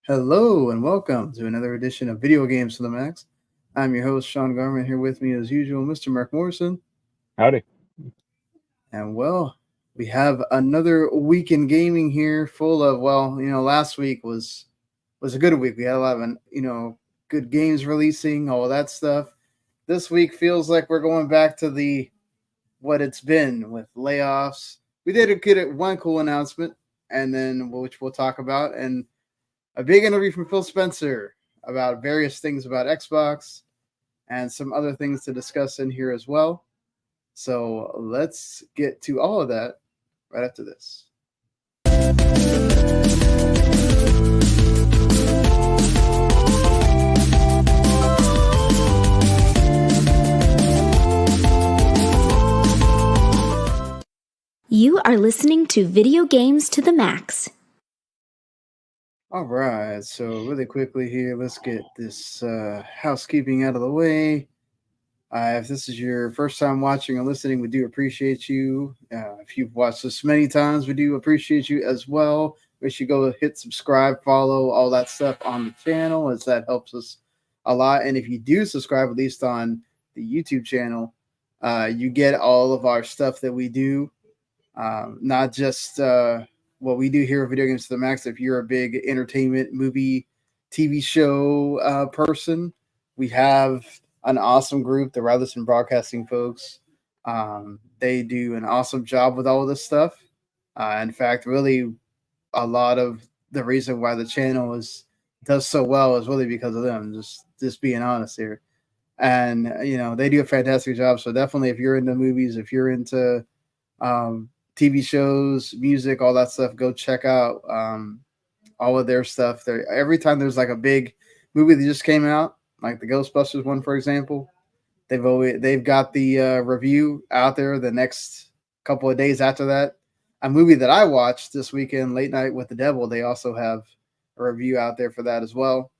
Hello and welcome to another edition of Video Games to the Max. I'm your host, Sean Garman. Here with me, as usual, Mr. Marc Morrison. Howdy. And we have another week in gaming here full of, last week was a good week. We had a lot of, good games releasing, all that stuff. This week feels like we're going back to what it's been with layoffs. We did get one cool announcement, and then which we'll talk about, and a big interview from Phil Spencer about various things about Xbox and some other things to discuss in here as well. So let's get to all of that right after this. You are listening to Video Games to the Max. All right, so really quickly here, let's get this housekeeping out of the way. If this is your first time watching or listening, we do appreciate you. If you've watched this many times, we do appreciate you as well. Make sure you go hit subscribe, follow, all that stuff on the channel, as that helps us a lot. And if you do subscribe, at least on the YouTube channel, you get all of our stuff that we do, not just what we do here at Video Games to the Max. If you're a big entertainment, movie, TV show person, we have an awesome group, the Wireless and Broadcasting folks. They do an awesome job with all of this stuff. In fact, really, a lot of the reason why the channel does so well is really because of them. Just being honest here, and they do a fantastic job. So definitely, if you're into movies, if you're into TV shows, music, all that stuff, go check out all of their stuff. Every time there's like a big movie that just came out, like the Ghostbusters one, for example, they've got the review out there the next couple of days after that. A movie that I watched this weekend, Late Night with the Devil, they also have a review out there for that as well.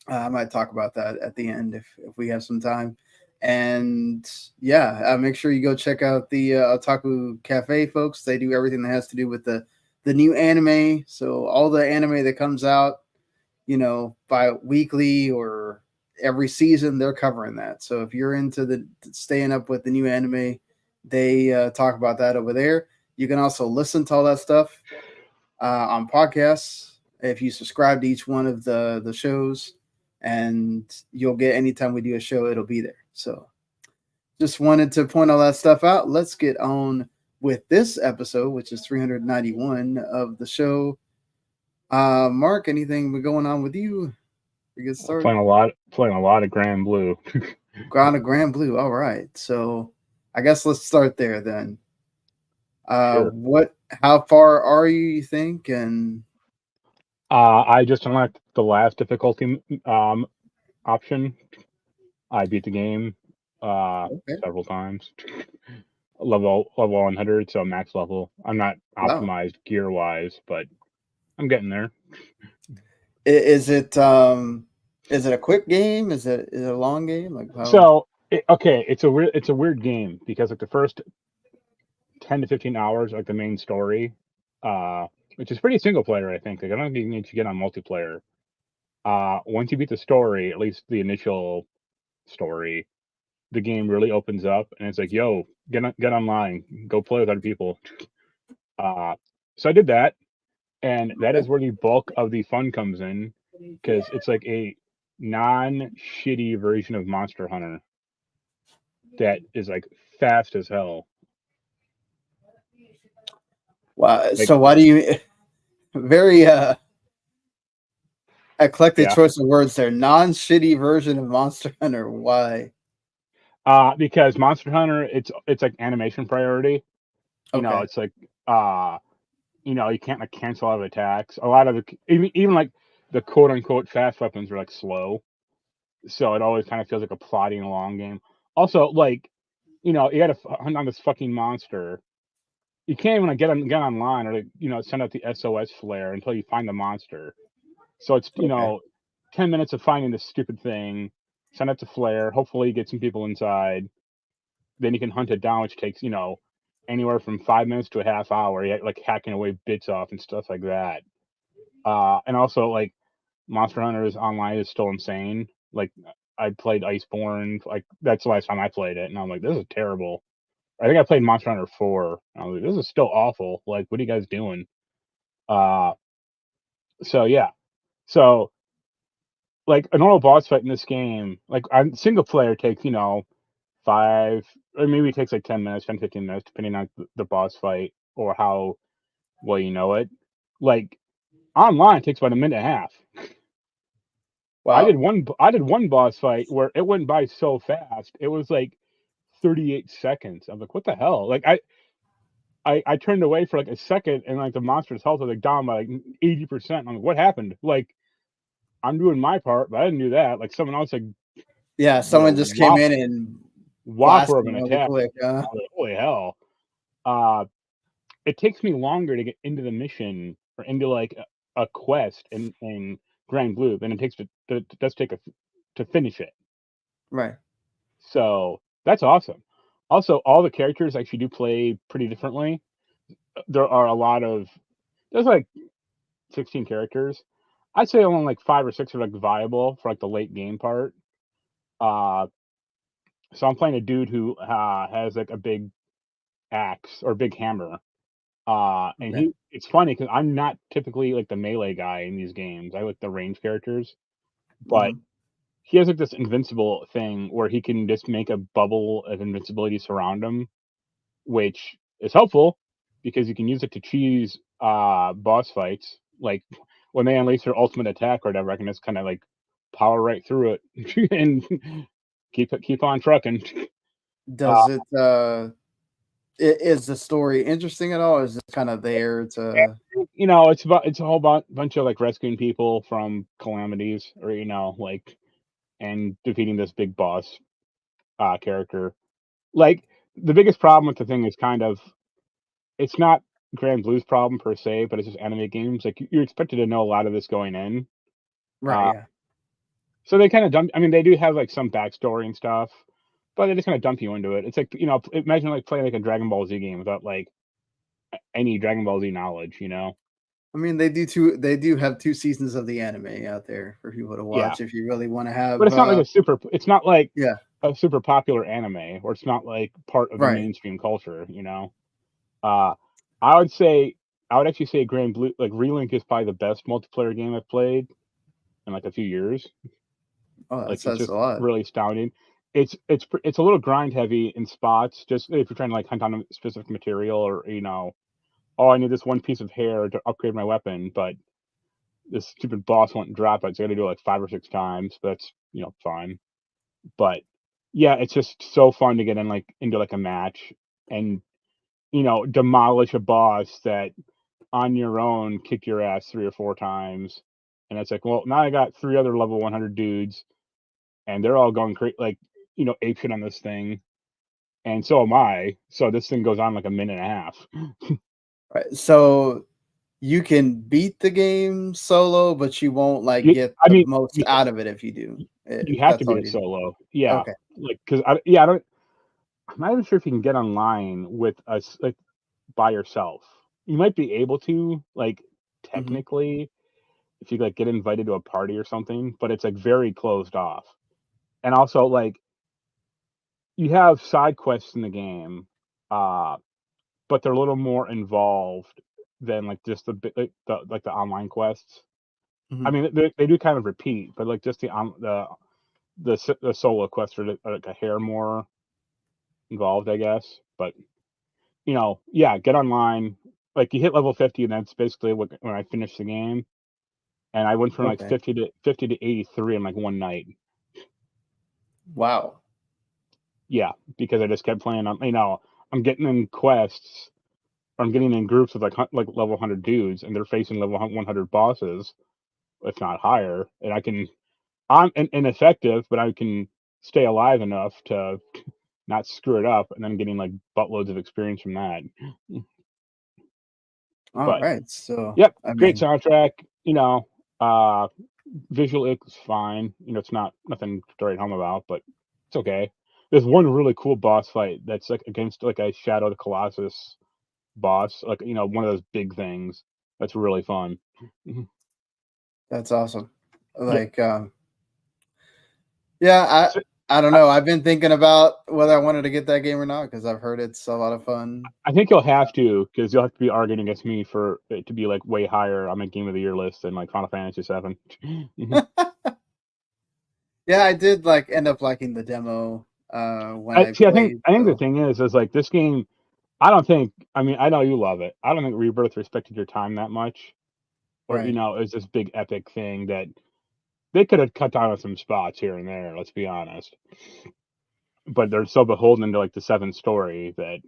I might talk about that at the end if we have some time. And yeah, make sure you go check out the Otaku Cafe folks. They do everything that has to do with the new anime. So all the anime that comes out, bi-weekly or every season, they're covering that. So if you're into staying up with the new anime, they talk about that over there. You can also listen to all that stuff on podcasts if you subscribe to each one of the shows, and you'll get anytime we do a show, it'll be there. So just wanted to point all that stuff out. Let's get on with this episode, which is 391 of the show. Marc, anything going on with you? We get started. Playing a lot of Granblue. Granblue. All right. So I guess let's start there then. Sure. How far are you think? And I just unlocked the last difficulty option. I beat the game several times. Level 100, so max level. I'm not optimized gear wise, but I'm getting there. Is it a quick game? Is it a long game? It's a weird game because like the first 10 to 15 hours, like the main story, which is pretty single player, I think. Like I don't think you need to get on multiplayer. Once you beat the story, at least the initial story, the game really opens up and it's like, yo, get online, go play with other people. So I did that, and that is where the bulk of the fun comes in, because it's like a non-shitty version of Monster Hunter that is like fast as hell. Wow. So why do you very eclectic choice of words there? Non-shitty version of Monster Hunter. Why? Because Monster Hunter, it's like animation priority. It's like you can't like cancel out of attacks. A lot of even like the quote unquote fast weapons are like slow, so it always kind of feels like a plodding along game. Also, like you got to hunt on this fucking monster. You can't even like, get online or like, send out the SOS flare until you find the monster. So it's 10 minutes of finding this stupid thing, send out the flare, hopefully get some people inside, then you can hunt it down, which takes anywhere from 5 minutes to a half hour. You're like hacking away bits off and stuff like that. And also like Monster Hunter's online is still insane. Like, I played Iceborne, like that's the last time I played it, and I'm like, this is terrible. I think I played Monster Hunter 4. I was like, this is still awful. Like, what are you guys doing? So yeah. So like a normal boss fight in this game, like on single player takes, 5 or maybe it takes like 10 minutes, 10, 15 minutes, depending on the boss fight or how well you know it. Like online it takes about a minute and a half. Wow. I did one boss fight where it went by so fast. It was like 38 seconds. I'm like, what the hell? Like I turned away for like a second and like the monster's health was like down by like 80%. I'm like, what happened? Like I'm doing my part, but I didn't do that. Like someone else like Yeah, someone just came in and whopper of blasted an really attack. quick. I was like, holy hell. It takes me longer to get into the mission or into like a quest in Granblue than it takes to finish it. Right. So that's awesome. Also, all the characters actually do play pretty differently. There are there's like 16 characters. I'd say only like 5 or 6 are like viable for like the late game part. So I'm playing a dude who has like a big axe or big hammer. And Okay. it's funny because I'm not typically like the melee guy in these games. I like the range characters, but Mhm. he has like this invincible thing where he can just make a bubble of invincibility surround him, which is helpful because you can use it to cheese boss fights. Like when they unleash their ultimate attack or whatever, I can just kind of like power right through it and keep on trucking. Does it is the story interesting at all? Or is it kind of there to It's a whole bunch of like rescuing people from calamities, or like, and defeating this big boss character. Like the biggest problem with the thing is kind of it's not Granblue's problem per se, but it's just anime games. Like you're expected to know a lot of this going in. right, Uh, yeah. so they kind of dump. I mean, they do have like some backstory and stuff, but they just kind of dump you into it. It's like imagine like playing like a Dragon Ball Z game without like any Dragon Ball Z knowledge. I mean, they do have 2 seasons of the anime out there for people to Yeah. watch if you really want to But have it's not like it's not like yeah, a super popular anime, or it's not like part of the right. mainstream culture. Uh, I would say, I would actually say Granblue, like Relink is probably the best multiplayer game I've played in like a few years. Oh, that Like it's says a just lot. really astounding. It's a little grind heavy in spots, just if you're trying to like hunt down a specific material, or oh, I need this one piece of hair to upgrade my weapon, but this stupid boss won't drop it, so I got to do it like 5 or 6 times. But that's fine. But yeah, it's just so fun to get into like a match and demolish a boss that on your own kicked your ass 3 or 4 times. And it's like, well, now I got 3 other level 100 dudes, and they're all going crazy, like ape shit on this thing, and so am I. So this thing goes on like a minute and a half. Right. So you can beat the game solo, but you won't like You, get I the mean, most out of it if you do. you If have to that's beat all it you do. solo, yeah. Okay. Like, because I don't. I'm not even sure if you can get online with us like by yourself. You might be able to, like, Hmm. technically, if you like get invited to a party or something, but it's like very closed off. And also, like, you have side quests in the game, uh, but they're a little more involved than like just the online quests. I Hmm. mean, they do kind of repeat, but like just the solo quests are like a hair more involved, I guess. But yeah, get online. Like you hit level 50, and that's basically when I finished the game. And I went from like Okay. 50 to 83 in like one night. Wow. Yeah, because I just kept playing on. I'm getting in quests, or I'm getting in groups with like level 100 dudes, and they're facing level 100 bosses, if not higher. And I'm ineffective, but I can stay alive enough to not screw it up, and then getting like buttloads of experience from that. All But right. So yep, I great mean, soundtrack. Uh, visual is fine. It's not nothing to write home about, but it's okay. There's one really cool boss fight that's like against like a Shadow of the Colossus boss, like one of those big things. That's really fun. that's awesome. Like, yeah, I don't know. I've been thinking about whether I wanted to get that game or not because I've heard it's a lot of fun. I think you'll have to, because you'll have to be arguing against me for it to be like way higher on my Game of the Year list than like Final Fantasy VII. Yeah, I did like end up liking the demo when I I played. think the thing is like this game. I don't think. I mean, I know you love it. I don't think Rebirth respected your time that much, or Right. it was this big epic thing that they could have cut down on some spots here and there. Let's be honest. But they're so beholden to like the 7th story that,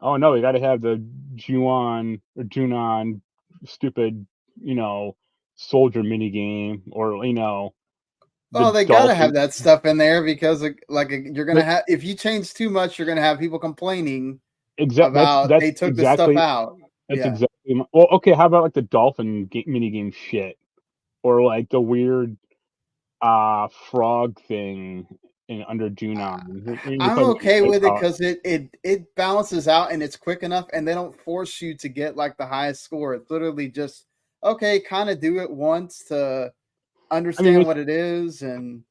oh no, we got to have the Junon stupid, soldier mini game, or the Oh, they gotta have dolphin. that stuff in there because you're gonna have, if you change too much, you're gonna have people complaining about That's they took the stuff exactly out. that's Yeah. exactly. Well, okay, how about like the dolphin mini game shit, or like the weird frog thing under Junon. You I'm play okay like, with it because it balances out and it's quick enough, and they don't force you to get like the highest score. It's literally just okay, kind of do it once to I mean, understand what it is, and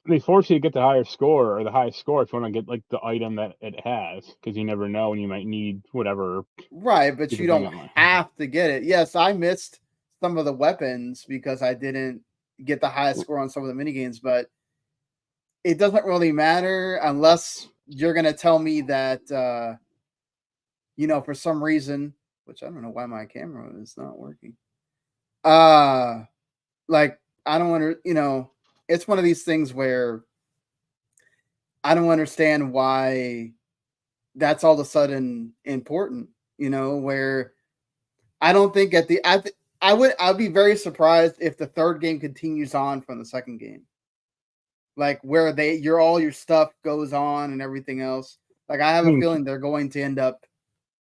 they force you to get the higher score or the highest score if you want to get like the item that it has, because you never know when you might need whatever right, but you stupid thing don't it might. have to get it. Yes, I missed some of the weapons because I didn't get the highest score on some of the mini games, but it doesn't really matter unless you're gonna tell me that for some reason, which I don't know why my camera is not working. Like I don't want to, it's one of these things where I don't understand why that's all of a sudden important, where I don't think I'd be very surprised if the third game continues on from the second game. Like where all your stuff goes on and everything else. Like I have I a mean, feeling they're going to end up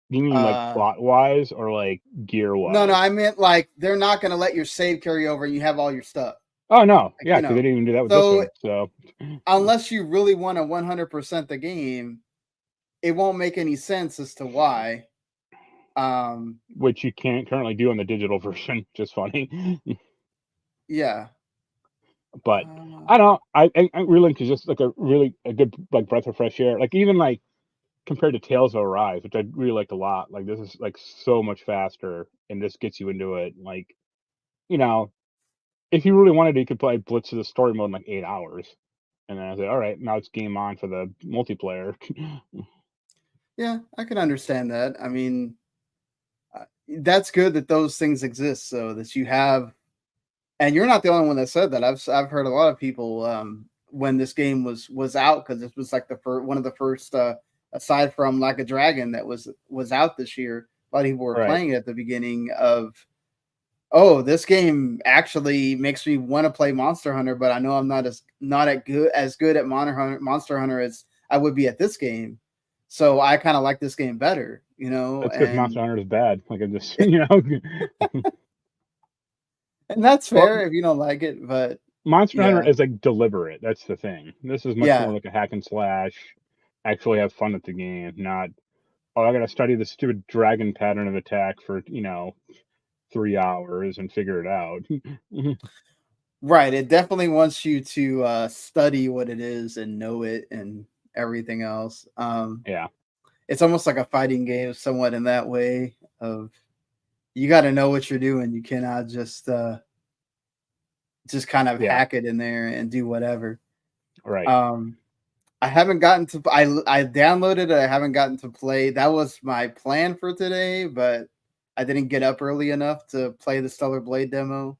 you mean like plot wise or like gear no, wise? I meant like they're not going to let your save carry over and you have all your stuff. Oh no, Like, yeah, because they didn't even do that with this So one. So unless you really want to 100% the game, it won't make any sense as to why. Which you can't currently do on the digital version, just funny. Yeah. But I don't. I Relink is just like a good like breath of fresh air. Like even like compared to Tales of Arise, which I really liked a lot. Like this is like so much faster, and this gets you into it. Like if you really wanted to, you could play Blitz to the story mode in like 8 hours, and then I was like, all right, now it's game on for the multiplayer. Yeah, I can understand that. I mean, that's good that those things exist so that you have, and you're not the only one that said that. I've heard a lot of people when this game was out, because this was like one of the first aside from like a dragon that was out this year. A lot of people were Right. playing it at the beginning of, oh, this game actually makes me want to play Monster Hunter, but I know I'm not as good at Monster Hunter as I would be at this game. So I kind of like this game better, That's because and Monster Hunter is bad. Like I just and that's well, fair if you don't like it, but Monster Hunter yeah, is like deliberate. That's the thing. This is much more yeah, like a hack and slash. Actually have fun at the game, not oh I gotta study the stupid dragon pattern of attack for 3 hours and figure it out. right. It definitely wants you to study what it is and know it and everything else. Yeah. It's almost like a fighting game, somewhat in that way. Of you got to know what you're doing. You cannot just kind of Yeah. hack it in there and do whatever. Right. I haven't gotten to. I downloaded it. I haven't gotten to play. That was my plan for today, but I didn't get up early enough to play the Stellar Blade demo.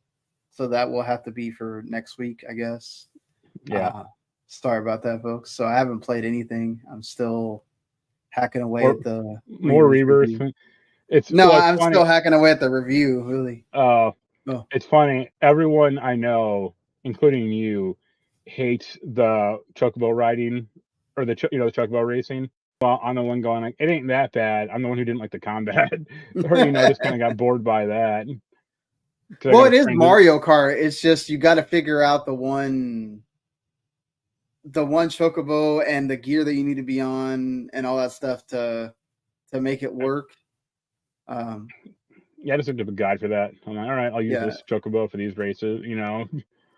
So that will have to be for next week, I guess. Yeah. Sorry about that, folks. So I haven't played anything. I'm still hacking away Or at the more previous Rebirth. review. It's No, it's I'm funny. still hacking away at the review. Really. Oh, It's funny. Everyone I know, including you, hates the chocobo riding or the the chocobo racing. Well, I'm the one going like, it ain't that bad. I'm the one who didn't like the combat, or just kind of got bored by that. I well, got it to is train him. Mario Kart. It's just you got to figure out the one chocobo and the gear that you need to be on and all that stuff to make it work. Yeah, I just looked up a guide for that. I'm like, all right, I'll use Yeah, this chocobo for these races.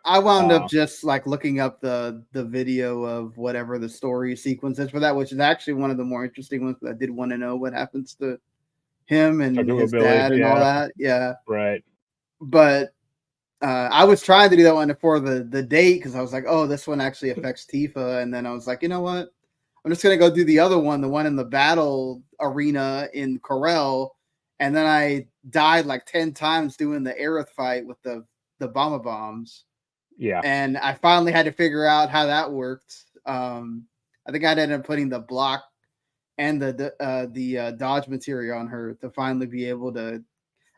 I wound up just like looking up the video of whatever the story sequence is for that, which is actually one of the more interesting ones. I did want to know what happens to him and his dad and all that. Yeah. Right. But I was trying to do that one for the date because I was like, oh, this one actually affects Tifa. And then I was like, you know what? I'm just going to go do the other one, the one in the battle arena in Corel. And then I died like 10 times doing the Aerith fight with the Bomba Bombs. Yeah. And I finally had to figure out how that worked. I think I ended up putting the block and the dodge material on her to finally be able to.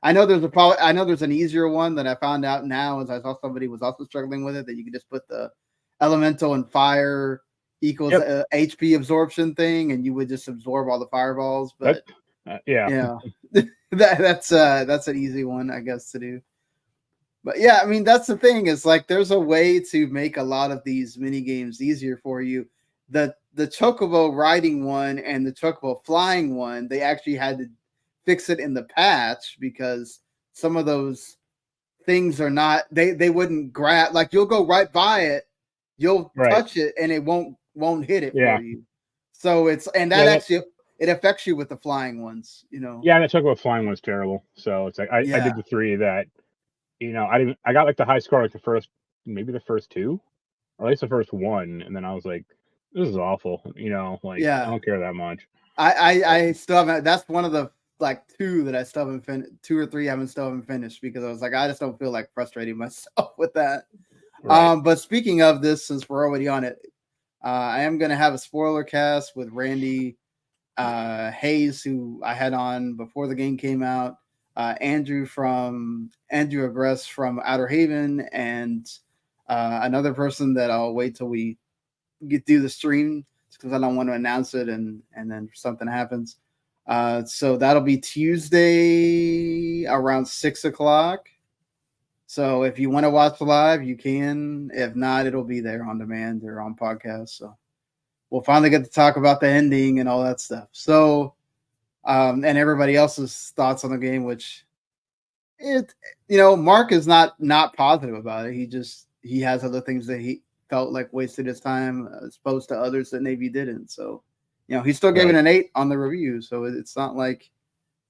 I know there's an easier one that I found out now as I saw somebody was also struggling with it, that you can just put the elemental and fire equals HP absorption thing, and you would just absorb all the fireballs. But that's an easy one, I guess, to do. But yeah, I mean, that's the thing, is like there's a way to make a lot of these mini games easier for you. The Chocobo riding one and the Chocobo flying one, they actually had to fix it in the patch because some of those things are not, they wouldn't grab, like you'll go right by it, you'll touch it and it won't hit it for you. So it's, and that actually it affects you with the flying ones, you know. Yeah, that Chocobo flying one's terrible. So it's like I did the 3 that, you know, I got like the high score like the first two, or at least the first one, and then I was like, this is awful, you know, like I don't care that much. I still haven't, that's one of the like 2 that I still haven't finished, 2 or 3 I still haven't finished, because I was like, I just don't feel like frustrating myself with that. But speaking of this, since we're already on it, I am going to have a spoiler cast with Randy Hayes, who I had on before the game came out, Andrew Agress from Outer Haven, and another person that I'll wait till we do the stream, because I don't want to announce it and then something happens. So that'll be Tuesday around 6:00. So if you want to watch live, you can. If not, it'll be there on demand or on podcast. So we'll finally get to talk about the ending and all that stuff. So, and everybody else's thoughts on the game, which Marc is not positive about it. He has other things that he felt like wasted his time, as opposed to others that maybe didn't. So, he still gave it an 8 on the review. So it's not like,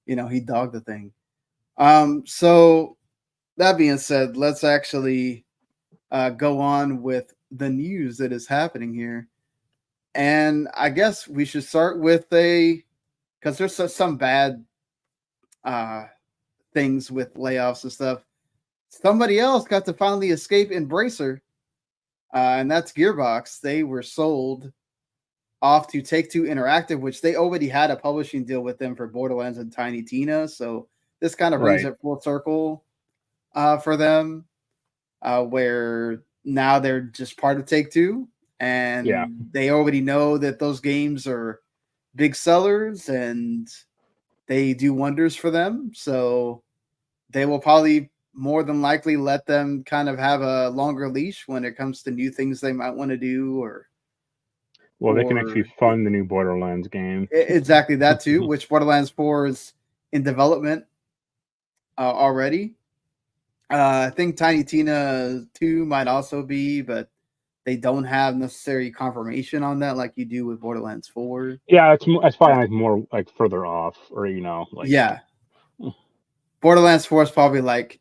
he dogged the thing. So that being said, let's actually go on with the news that is happening here. And I guess we should start with because there's some bad things with layoffs and stuff. Somebody else got to finally escape Embracer, and that's Gearbox. They were sold off to Take-Two Interactive, which they already had a publishing deal with them for Borderlands and Tiny Tina. So this kind of brings it full circle for them, where now they're just part of Take-Two, and they already know that those games are big sellers and they do wonders for them. So they will probably more than likely let them kind of have a longer leash when it comes to new things they might want to do, they can actually fund the new Borderlands game. Exactly, that too, which Borderlands 4 is in development already. I think Tiny Tina 2 might also be, but they don't have necessary confirmation on that like you do with Borderlands 4. Yeah, it's probably like more like further off, or Borderlands 4 is probably like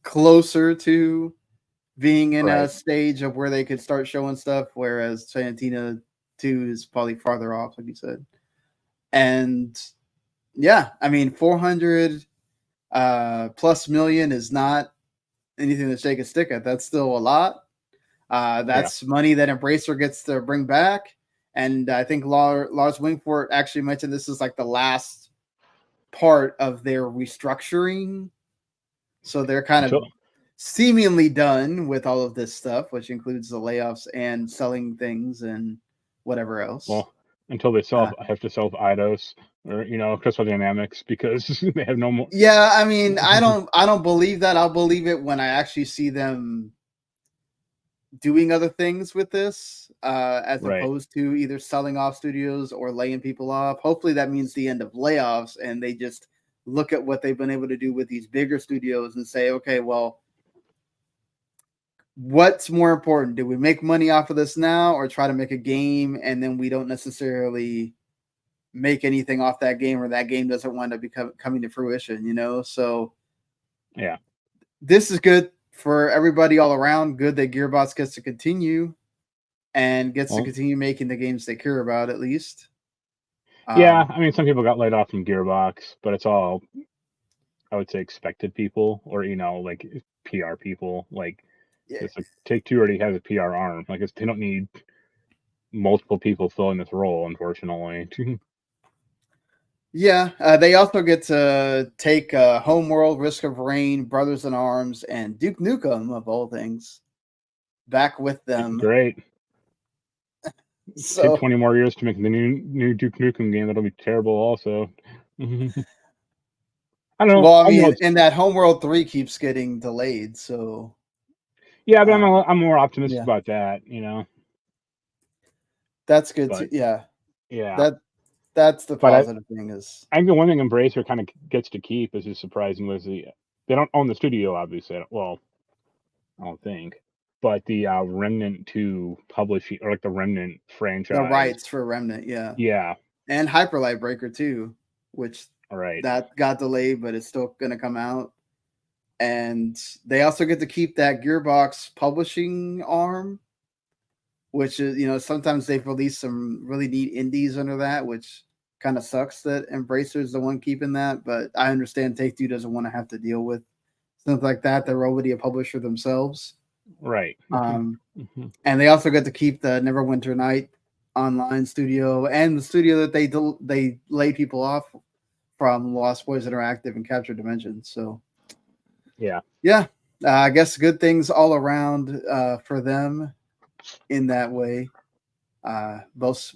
closer to being in a stage of where they could start showing stuff, whereas Tiny Tina 2 is probably farther off, like you said. And yeah, I mean, 400 plus million is not anything to shake a stick at. That's still a lot. That's money that Embracer gets to bring back. And I think Lars Wingfort actually mentioned this is like the last part of their restructuring. So they're kind of seemingly done with all of this stuff, which includes the layoffs and selling things and whatever else. Well, until they have to sell Eidos or Crystal Dynamics, because they have no more. Yeah, I mean, I don't believe that. I'll believe it when I actually see them doing other things with this, as opposed to either selling off studios or laying people off. Hopefully that means the end of layoffs, and they just look at what they've been able to do with these bigger studios and say, okay, well, what's more important? Do we make money off of this now, or try to make a game and then we don't necessarily make anything off that game, or that game doesn't wind up coming to fruition, you know? So yeah, this is good for everybody all around. Good that Gearbox gets to continue and gets to continue making the games they care about, at least. Yeah, I mean, some people got laid off from Gearbox, but it's all, I would say, expected people, or like PR people. Like, it's like Take-Two already has a PR arm. Like, they don't need multiple people filling this role, unfortunately. Yeah, they also get to take Homeworld, Risk of Rain, Brothers in Arms, and Duke Nukem, of all things, back with them. Great. So, take 20 more years to make the new Duke Nukem game. That'll be terrible also. I don't know. Well, I mean, and that Homeworld 3 keeps getting delayed, so... Yeah, but I'm more optimistic about that, That's good, too. Yeah. Yeah. That's the positive thing is... I think the one thing Embracer kind of gets to keep is just surprising was they don't own the studio, obviously. Well, I don't think. But the Remnant 2 publishing, or like the Remnant franchise. The rights for Remnant, yeah. Yeah. And Hyper Light Breaker too, which that got delayed, but it's still going to come out. And they also get to keep that Gearbox publishing arm, which is, sometimes they've released some really neat indies under that, which kind of sucks that Embracer is the one keeping that. But I understand Take-Two doesn't want to have to deal with something like that. They're already a publisher themselves. Right. And they also get to keep the Neverwinter Night online studio and the studio that they lay people off from, Lost Boys Interactive and Capture Dimensions. So yeah, I guess good things all around for them in that way. Both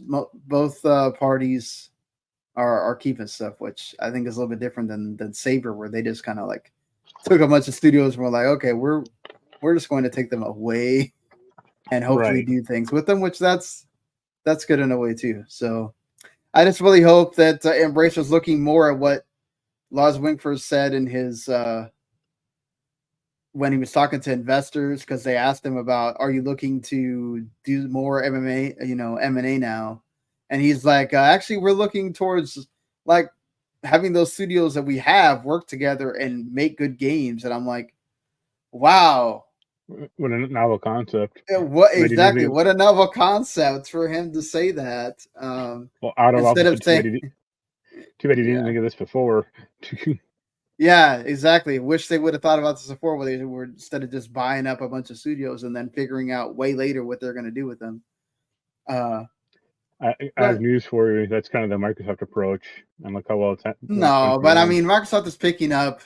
parties are keeping stuff, which I think is a little bit different than Saber, where they just kind of like took a bunch of studios and were like, okay, we're just going to take them away and hopefully do things with them, which that's good in a way too. So I just really hope that Embracer's looking more at what Lars Winkford said in his when he was talking to investors, because they asked him about, are you looking to do more M&A now? And he's like, actually, we're looking towards like having those studios that we have work together and make good games. And I'm like, wow. What a novel concept. What a novel concept for him to say that. Well, instead of saying, too bad he didn't think of this before. Yeah, exactly. Wish they would have thought about this before, where they were, instead of just buying up a bunch of studios and then figuring out way later what they're going to do with them. I have news for you. That's kind of the Microsoft approach, and look how well it's. No, but I mean, Microsoft is picking up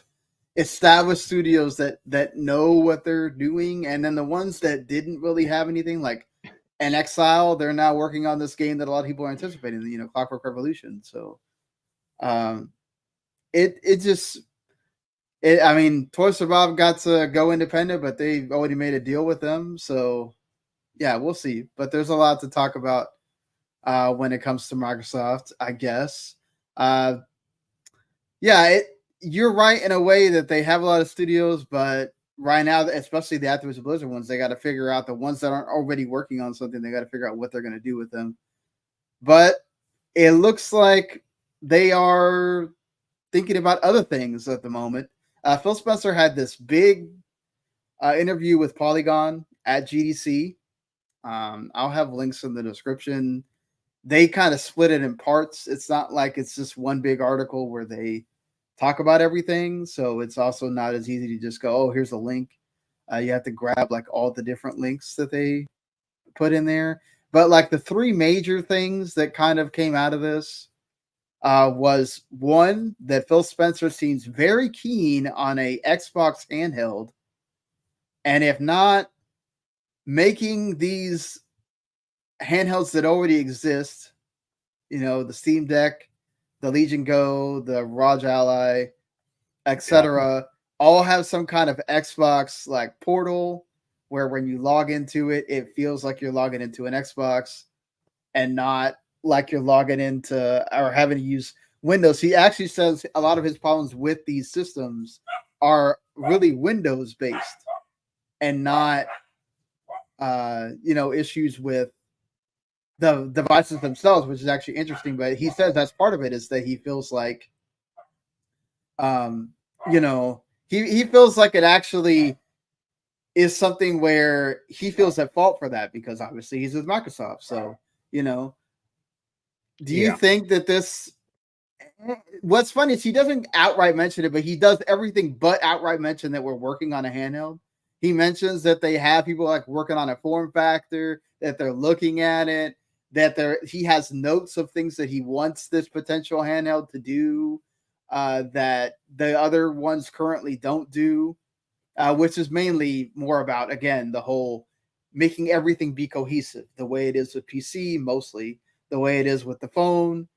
established studios that know what they're doing, and then the ones that didn't really have anything, like an Exile, they're now working on this game that a lot of people are anticipating. Clockwork Revolution. So, I mean, Toys for Bob got to go independent, but they've already made a deal with them. So, yeah, we'll see. But there's a lot to talk about when it comes to Microsoft, I guess. You're right in a way that they have a lot of studios, but right now, especially the Activision Blizzard ones, they got to figure out the ones that aren't already working on something. They got to figure out what they're going to do with them. But it looks like they are thinking about other things at the moment. Phil Spencer had this big interview with Polygon at GDC. I'll have links in the description. They kind of split it in parts. It's not like it's just one big article where they talk about everything. So it's also not as easy to just go, oh, here's a link. You have to grab like all the different links that they put in there. But like the three major things that kind of came out of this was one, that Phil Spencer seems very keen on a Xbox handheld, and if not, making these handhelds that already exist, the Steam Deck, the Legion Go, the ROG Ally, etc., all have some kind of Xbox like portal where when you log into it, it feels like you're logging into an Xbox and not like you're logging into or having to use Windows. He actually says a lot of his problems with these systems are really Windows based and not issues with the devices themselves, which is actually interesting. But he says that's part of it is that he feels like, he feels like it actually is something where he feels at fault for that because obviously he's with Microsoft. So, do you think that this? What's funny is he doesn't outright mention it, but he does everything but outright mention that we're working on a handheld. He mentions that they have people like working on a form factor, that they're looking at it, that he has notes of things that he wants this potential handheld to do, that the other ones currently don't do, which is mainly more about, again, the whole making everything be cohesive, the way it is with PC, mostly the way it is with the phone.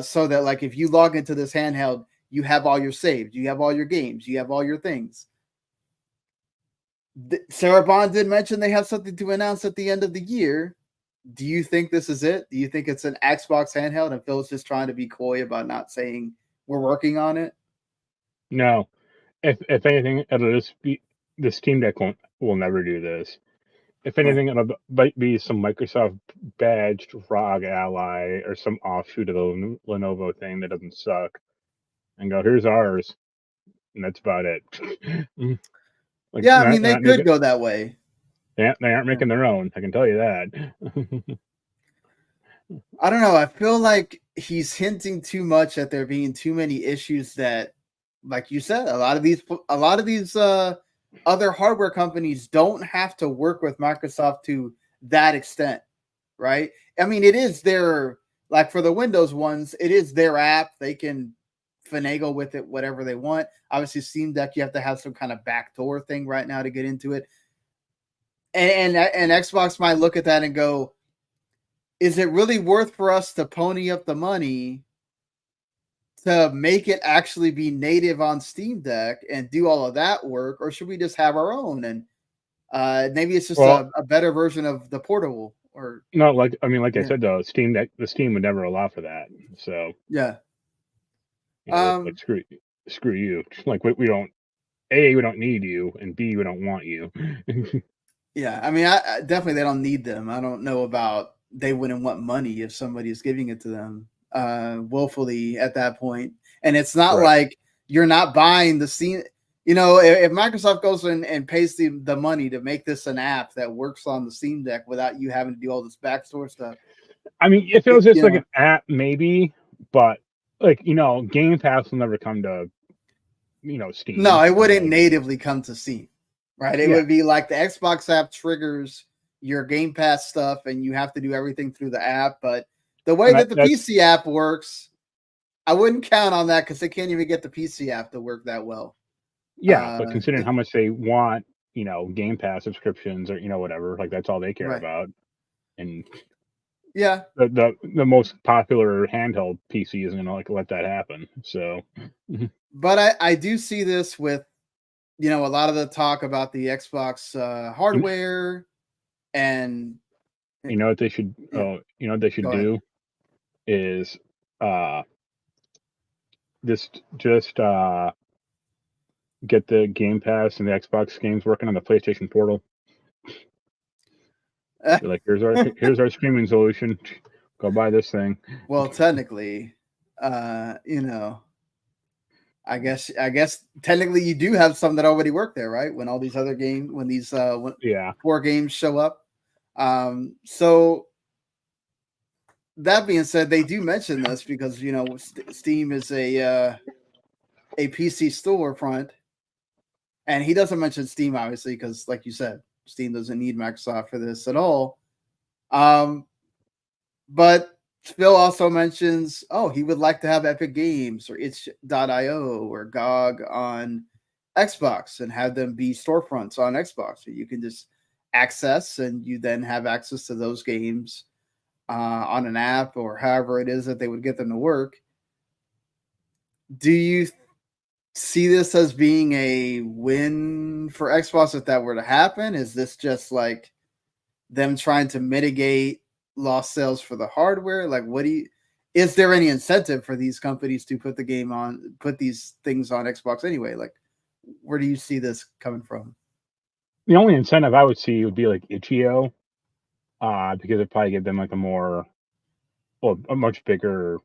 So that like if you log into this handheld, you have all your saved, you have all your games, you have all your things. Sarah Bond did mention they have something to announce at the end of the year. Do you think this is it? Do you think it's an Xbox handheld and Phil's just trying to be coy about not saying we're working on it? No. If anything, it'll just be the Steam Deck will never do this. If anything, it might be some Microsoft badged ROG Ally or some offshoot of the Lenovo thing that doesn't suck, and go, here's ours, and that's about it. I mean, they could go that way. They aren't making their own, I can tell you that. I don't know. I feel like he's hinting too much at there being too many issues that, like you said, a lot of these other hardware companies don't have to work with Microsoft to that extent, right? I mean, it is their, like for the Windows ones, it is their app. They can finagle with it whatever they want. Obviously, Steam Deck, you have to have some kind of backdoor thing right now to get into it. And Xbox might look at that and go, is it really worth for us to pony up the money to make it actually be native on Steam Deck and do all of that work, or should we just have our own? And maybe it's just a better version of the portable. Or no, like I said though, the Steam would never allow for that. So yeah, like screw you. Like we don't need you, and B, we don't want you. Yeah, I mean, I definitely they don't need them. I don't know about they wouldn't want money if somebody is giving it to them willfully at that point. And it's not like you're not buying the Steam. If Microsoft goes in and pays the money to make this an app that works on the Steam Deck without you having to do all this backstore stuff. I mean, if it was just like an app, maybe, but like, Game Pass will never come to, Steam. No, it wouldn't natively come to Steam, right? It would be like the Xbox app triggers your Game Pass stuff and you have to do everything through the app. But the way that the PC app works, I wouldn't count on that because they can't even get the PC app to work that well. Yeah, but considering how much they want, Game Pass subscriptions or, whatever, like that's all they care about. And yeah, the most popular handheld PC isn't going to let that happen. So, but I do see this with, a lot of the talk about the Xbox hardware and what they should, do is just get the Game Pass and the Xbox games working on the PlayStation Portal. Like, here's our streaming solution. Go buy this thing. Well, technically, I guess technically you do have some that already work there, right? When all these other games, when these 4 games show up. So that being said, they do mention this because Steam is a PC storefront, and he doesn't mention Steam obviously because, like you said, Steam doesn't need Microsoft for this at all. But Phil also mentions, he would like to have Epic Games or itch.io or GOG on Xbox and have them be storefronts on Xbox. So you can just access and you then have access to those games on an app or however it is that they would get them to work. Do you see this as being a win for Xbox if that were to happen? Is this just like them trying to mitigate lost sales for the hardware? Like, is there any incentive for these companies to put these things on Xbox anyway? Like, where do you see this coming from? The only incentive I would see would be like itch.io, because it'd probably give them like a much bigger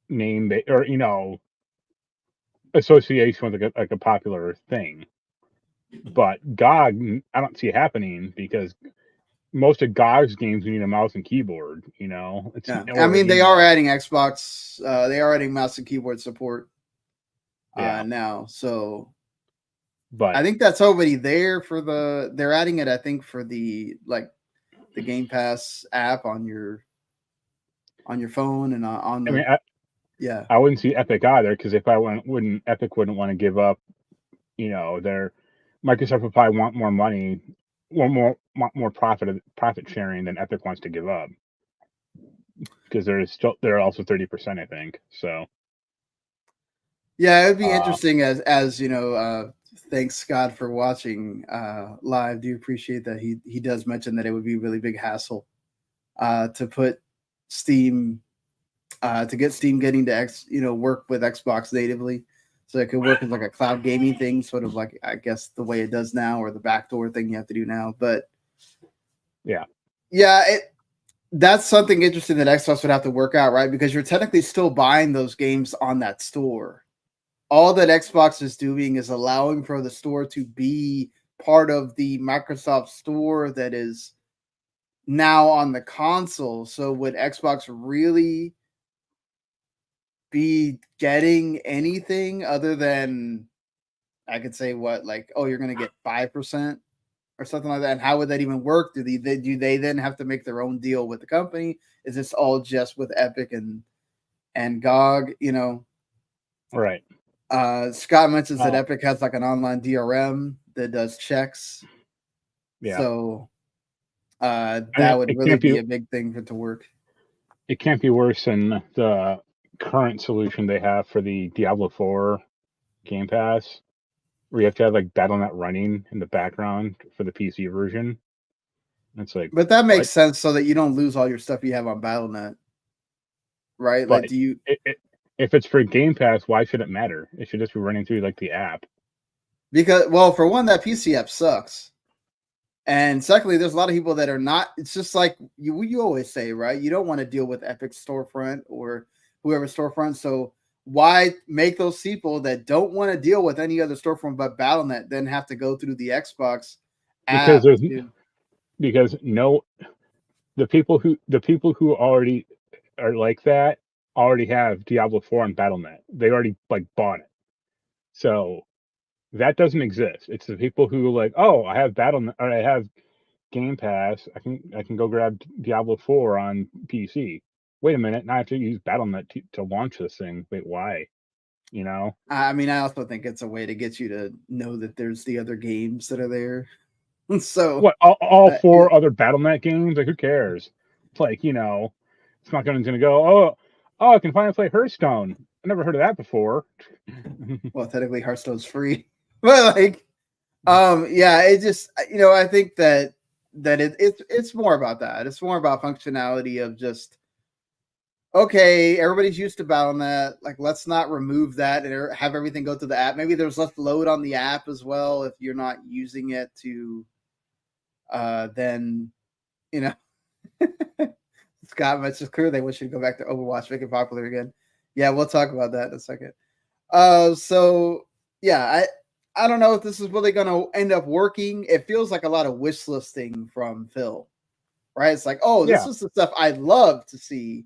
name, or association with like a popular thing. But GOG, I don't see it happening because most of GOG's games you need a mouse and keyboard. It's I mean, they are adding Xbox. They are adding mouse and keyboard support now. So, but I think that's already there for the. They're adding it, I think, for the Game Pass app on your phone and on the. I wouldn't see Epic either, because if Epic wouldn't want to give up. Their Microsoft would probably want more money, or more profit sharing than Epic wants to give up, because they're also 30%, I think. So yeah, it'd be interesting as thanks Scott for watching live. Do appreciate that he does mention that it would be a really big hassle to put Steam to get Steam getting to work with Xbox natively. So it could work as like a cloud gaming thing, sort of like, I guess, the way it does now, or the backdoor thing you have to do now. But yeah, that's something interesting that Xbox would have to work out, right? Because you're technically still buying those games on that store. All that Xbox is doing is allowing for the store to be part of the Microsoft store that is now on the console. So would Xbox really be getting anything other than, I could say, what, like, oh, you're going to get 5% or something like that? And how would that even work? Do they then have to make their own deal with the company? Is this all just with Epic and GOG? Right. Scott mentions that Epic has like an online DRM that does checks. Yeah. So that would really be a big thing for it to work. It can't be worse than the current solution they have for the Diablo 4 Game Pass, where you have to have like Battle.net running in the background for the PC version. It's like, but that makes sense so that you don't lose all your stuff you have on Battle.net, right? But like, do you? If it's for Game Pass, why should it matter? It should just be running through like the app. Because, well, for one, that PC app sucks. And secondly, there's a lot of people that are not. It's just like you always say, right? You don't want to deal with Epic Storefront or whoever Storefront. So why make those people that don't want to deal with any other storefront but Battle.net then have to go through the Xbox app? Because the people who already are like that already have Diablo 4 and Battle.net. They already like bought it. So that doesn't exist. It's the people who like, oh, I have Battle.net, or I have Game Pass. I can go grab Diablo 4 on PC. Wait a minute, now I have to use Battle.net to launch this thing. Wait, why? I mean, I also think it's a way to get you to know that there's the other games that are there. So what? All 4 other Battle.net games? Like, who cares? It's like, it's not going to go, oh, I can finally play Hearthstone. I never heard of that before. Well, technically Hearthstone's free. But like, yeah, it just, I think that it's more about that. It's more about functionality of just, okay, everybody's used to Battle.net. Like, let's not remove that and have everything go to the app. Maybe there's less load on the app as well if you're not using it to, then, Scott mentions clear they wish you'd go back to Overwatch, make it popular again. Yeah, we'll talk about that in a second. So yeah, I don't know if this is really going to end up working. It feels like a lot of wish listing from Phil, right? It's like, oh, this is the stuff I'd love to see,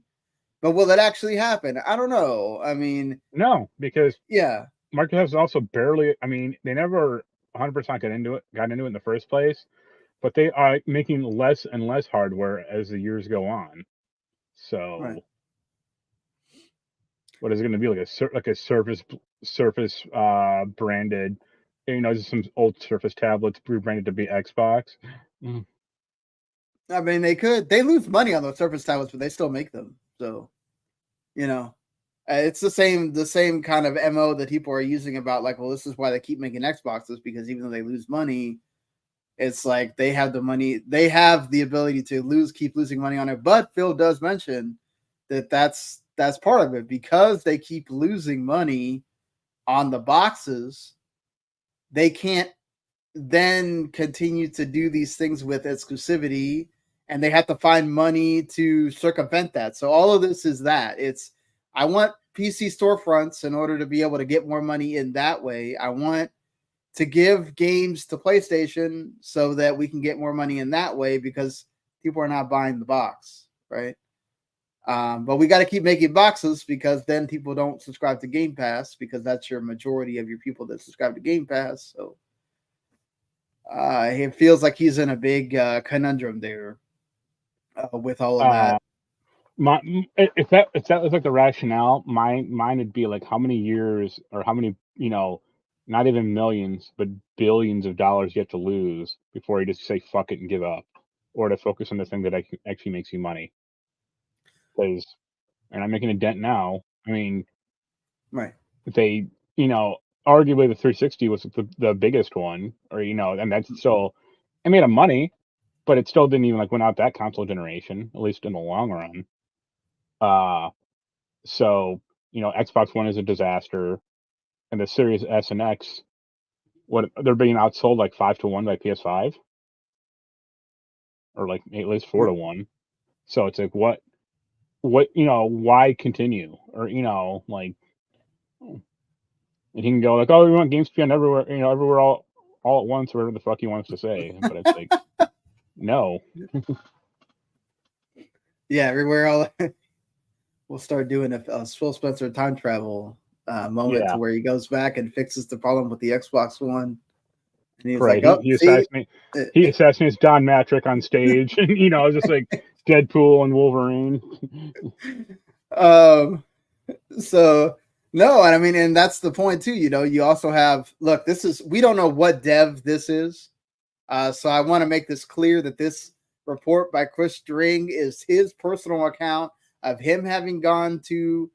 but will it actually happen? I don't know. I mean, no, because Microsoft's also barely. I mean, they never 100% got into it in the first place, but they are making less and less hardware as the years go on. So, what is it going to be like a Surface branded? Just some old Surface tablets rebranded to be Xbox. I mean, they lose money on those Surface tablets, but they still make them. So, it's the same kind of MO that people are using about like, well, this is why they keep making Xboxes, because even though they lose money, it's like they have the money, they have the ability to keep losing money on it. But Phil does mention that that's part of it, because they keep losing money on the boxes. They can't then continue to do these things with exclusivity, and they have to find money to circumvent that. So all of this is that. It's, I want PC storefronts in order to be able to get more money in that way. I want to give games to PlayStation so that we can get more money in that way because people are not buying the box, right? But we got to keep making boxes because then people don't subscribe to Game Pass because that's your majority of your people that subscribe to Game Pass. So it feels like he's in a big conundrum there with all of that. If that was like the rationale, mine would be like how many years or how many, not even millions, but billions of dollars you have to lose before you just say fuck it and give up, or to focus on the thing that actually makes you money. Because, and I'm making a dent now. I mean, right? They, arguably the 360 was the biggest one, or and that's still, it made a money, but it still didn't even like win out that console generation, at least in the long run. So Xbox One is a disaster, and the Series S and X, they're being outsold like 5-1 by PS5, or like at least 4-1. So it's like what why continue, or like, and he can go like, oh, we want games to be on everywhere, everywhere all at once, or whatever the fuck he wants to say, but it's like no. Yeah, everywhere all. We'll start doing a Phil Spencer time travel moment to where he goes back and fixes the problem with the Xbox One. And he's right. like, oh, he assassinates Don Matrick on stage, and it's just like Deadpool and Wolverine. So no, and I mean, and that's the point too. You also have, look, we don't know what dev this is. So I want to make this clear that this report by Chris String is his personal account of him having gone to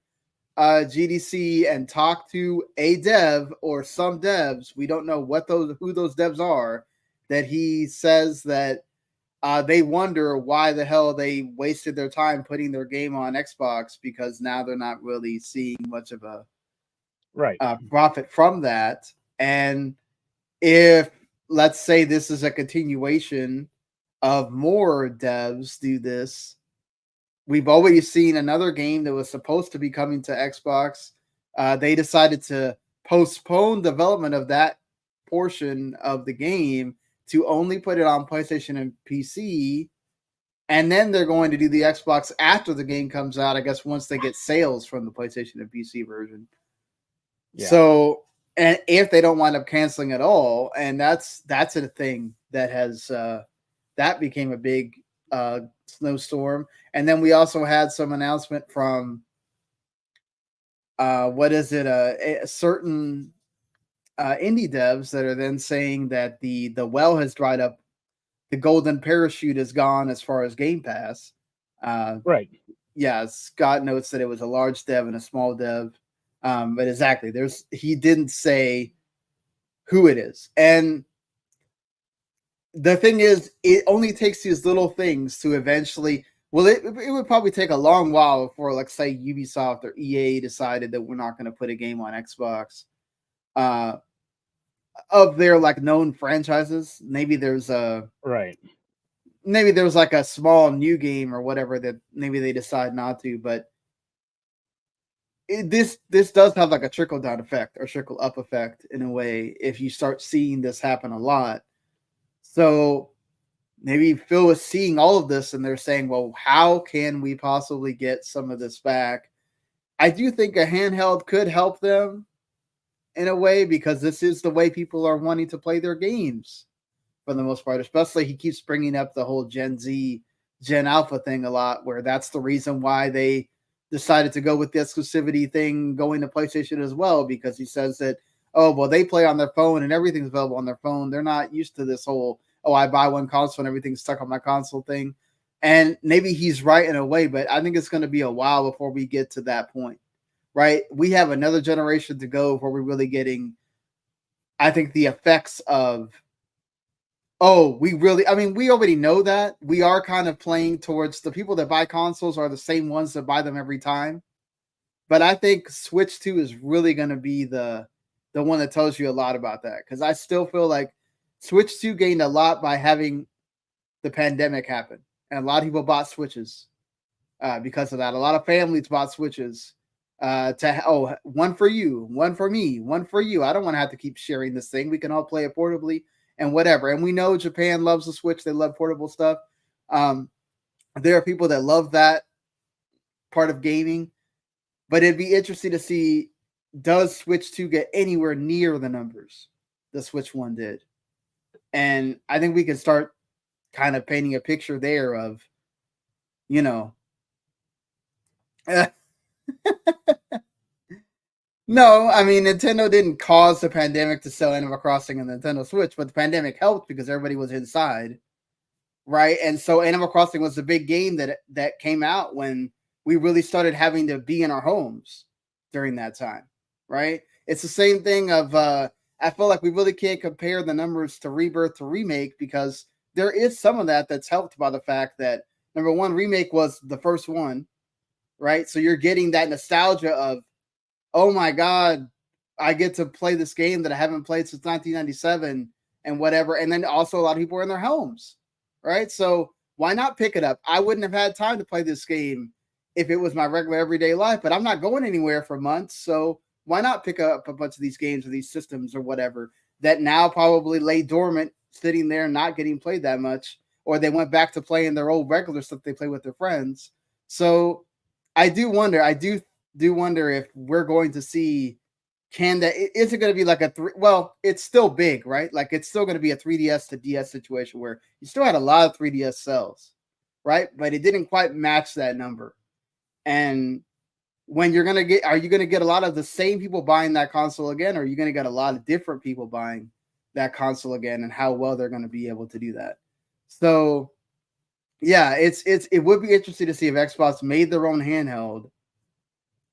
GDC and talked to a dev or some devs. We don't know who those devs are, that he says that they wonder why the hell they wasted their time putting their game on Xbox, because now they're not really seeing much of a profit from that. And if, let's say, this is a continuation of more devs do this, we've already seen another game that was supposed to be coming to Xbox. They decided to postpone development of that portion of the game to only put it on PlayStation and PC. And then they're going to do the Xbox after the game comes out, I guess, once they get sales from the PlayStation and PC version. Yeah. So, and if they don't wind up canceling at all, and that's a thing that has that became a big snowstorm. And then we also had some announcement from a certain indie devs that are then saying that the well has dried up, the golden parachute is gone as far as Game Pass. Right. Yeah, Scott notes that it was a large dev and a small dev. But exactly, he didn't say who it is. And the thing is, it only takes these little things to eventually, well, it would probably take a long while before, like, say, Ubisoft or EA decided that we're not going to put a game on Xbox of their like known franchises. Maybe there's maybe there's like a small new game or whatever that maybe they decide not to, but this does have like a trickle down effect or trickle up effect in a way if you start seeing this happen a lot. So maybe Phil is seeing all of this and they're saying, well, how can we possibly get some of this back? I do think a handheld could help them in a way, because this is the way people are wanting to play their games for the most part. Especially, he keeps bringing up the whole Gen Z, Gen Alpha thing a lot, where that's the reason why they decided to go with the exclusivity thing going to PlayStation as well, because he says that, oh, well, they play on their phone and everything's available on their phone. They're not used to this whole, oh, I buy one console and everything's stuck on my console thing. And maybe he's right in a way, but I think it's going to be a while before we get to that point, right? We have another generation to go before we're really getting, I think, the effects of, we already know that. We are kind of playing towards the people that buy consoles are the same ones that buy them every time. But I think Switch 2 is really going to be the one that tells you a lot about that. Because I still feel like Switch 2 gained a lot by having the pandemic happen, and a lot of people bought Switches because of that. A lot of families bought Switches one for you, one for me, one for you. I don't want to have to keep sharing this thing. We can all play it portably and whatever. And we know Japan loves the Switch. They love portable stuff. There are people that love that part of gaming, but it'd be interesting to see, does Switch 2 get anywhere near the numbers the Switch 1 did? And I think we can start kind of painting a picture there of, you know, no, I mean, Nintendo didn't cause the pandemic to sell Animal Crossing on the Nintendo Switch, but the pandemic helped because everybody was inside, right? And so Animal Crossing was the big game that came out when we really started having to be in our homes during that time, right? It's the same thing of, I feel like we really can't compare the numbers to Rebirth to Remake because there is some of that that's helped by the fact that, number one, Remake was the first one, right? So you're getting that nostalgia of, oh my God, I get to play this game that I haven't played since 1997 and whatever. And then also a lot of people are in their homes, right? So why not pick it up? I wouldn't have had time to play this game if it was my regular everyday life, but I'm not going anywhere for months. So why not pick up a bunch of these games or these systems or whatever that now probably lay dormant, sitting there, not getting played that much, or they went back to playing their old regular stuff they play with their friends. So I do wonder if we're going to see, is it going to be like it's still big, right? Like it's still going to be a 3DS to DS situation where you still had a lot of 3DS sales, right? But it didn't quite match that number. And when are you going to get a lot of the same people buying that console again? Or are you going to get a lot of different people buying that console again, and how well they're going to be able to do that? So yeah, it would be interesting to see if Xbox made their own handheld,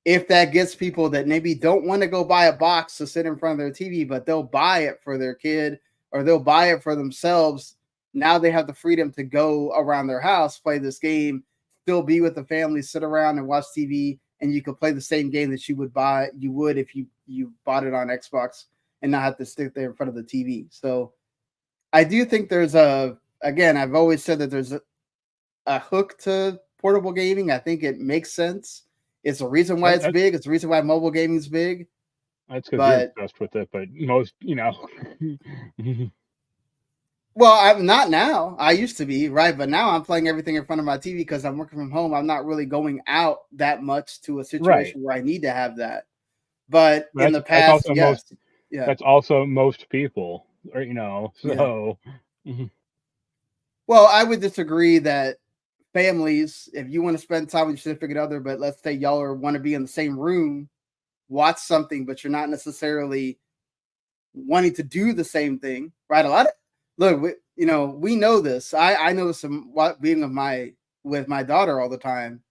if that gets people that maybe don't want to go buy a box to sit in front of their TV, but they'll buy it for their kid or they'll buy it for themselves. Now they have the freedom to go around their house, play this game, still be with the family, sit around and watch TV, and you could play the same game that you would if you bought it on Xbox and not have to stick there in front of the TV. So I do think there's I've always said that there's a hook to portable gaming. I think it makes sense. It's a reason why it's big. It's the reason why mobile gaming is big. That's because you're obsessed with it, but most, Well, I'm not now. I used to be, right? But now I'm playing everything in front of my TV because I'm working from home. I'm not really going out that much to a situation where I need to have that. But in the past, yes. That's also most people, or, so. Yeah. Well, I would disagree that families, if you want to spend time with your significant other, but let's say y'all want to be in the same room, watch something, but you're not necessarily wanting to do the same thing, right? We know this. I know this from being with my daughter all the time.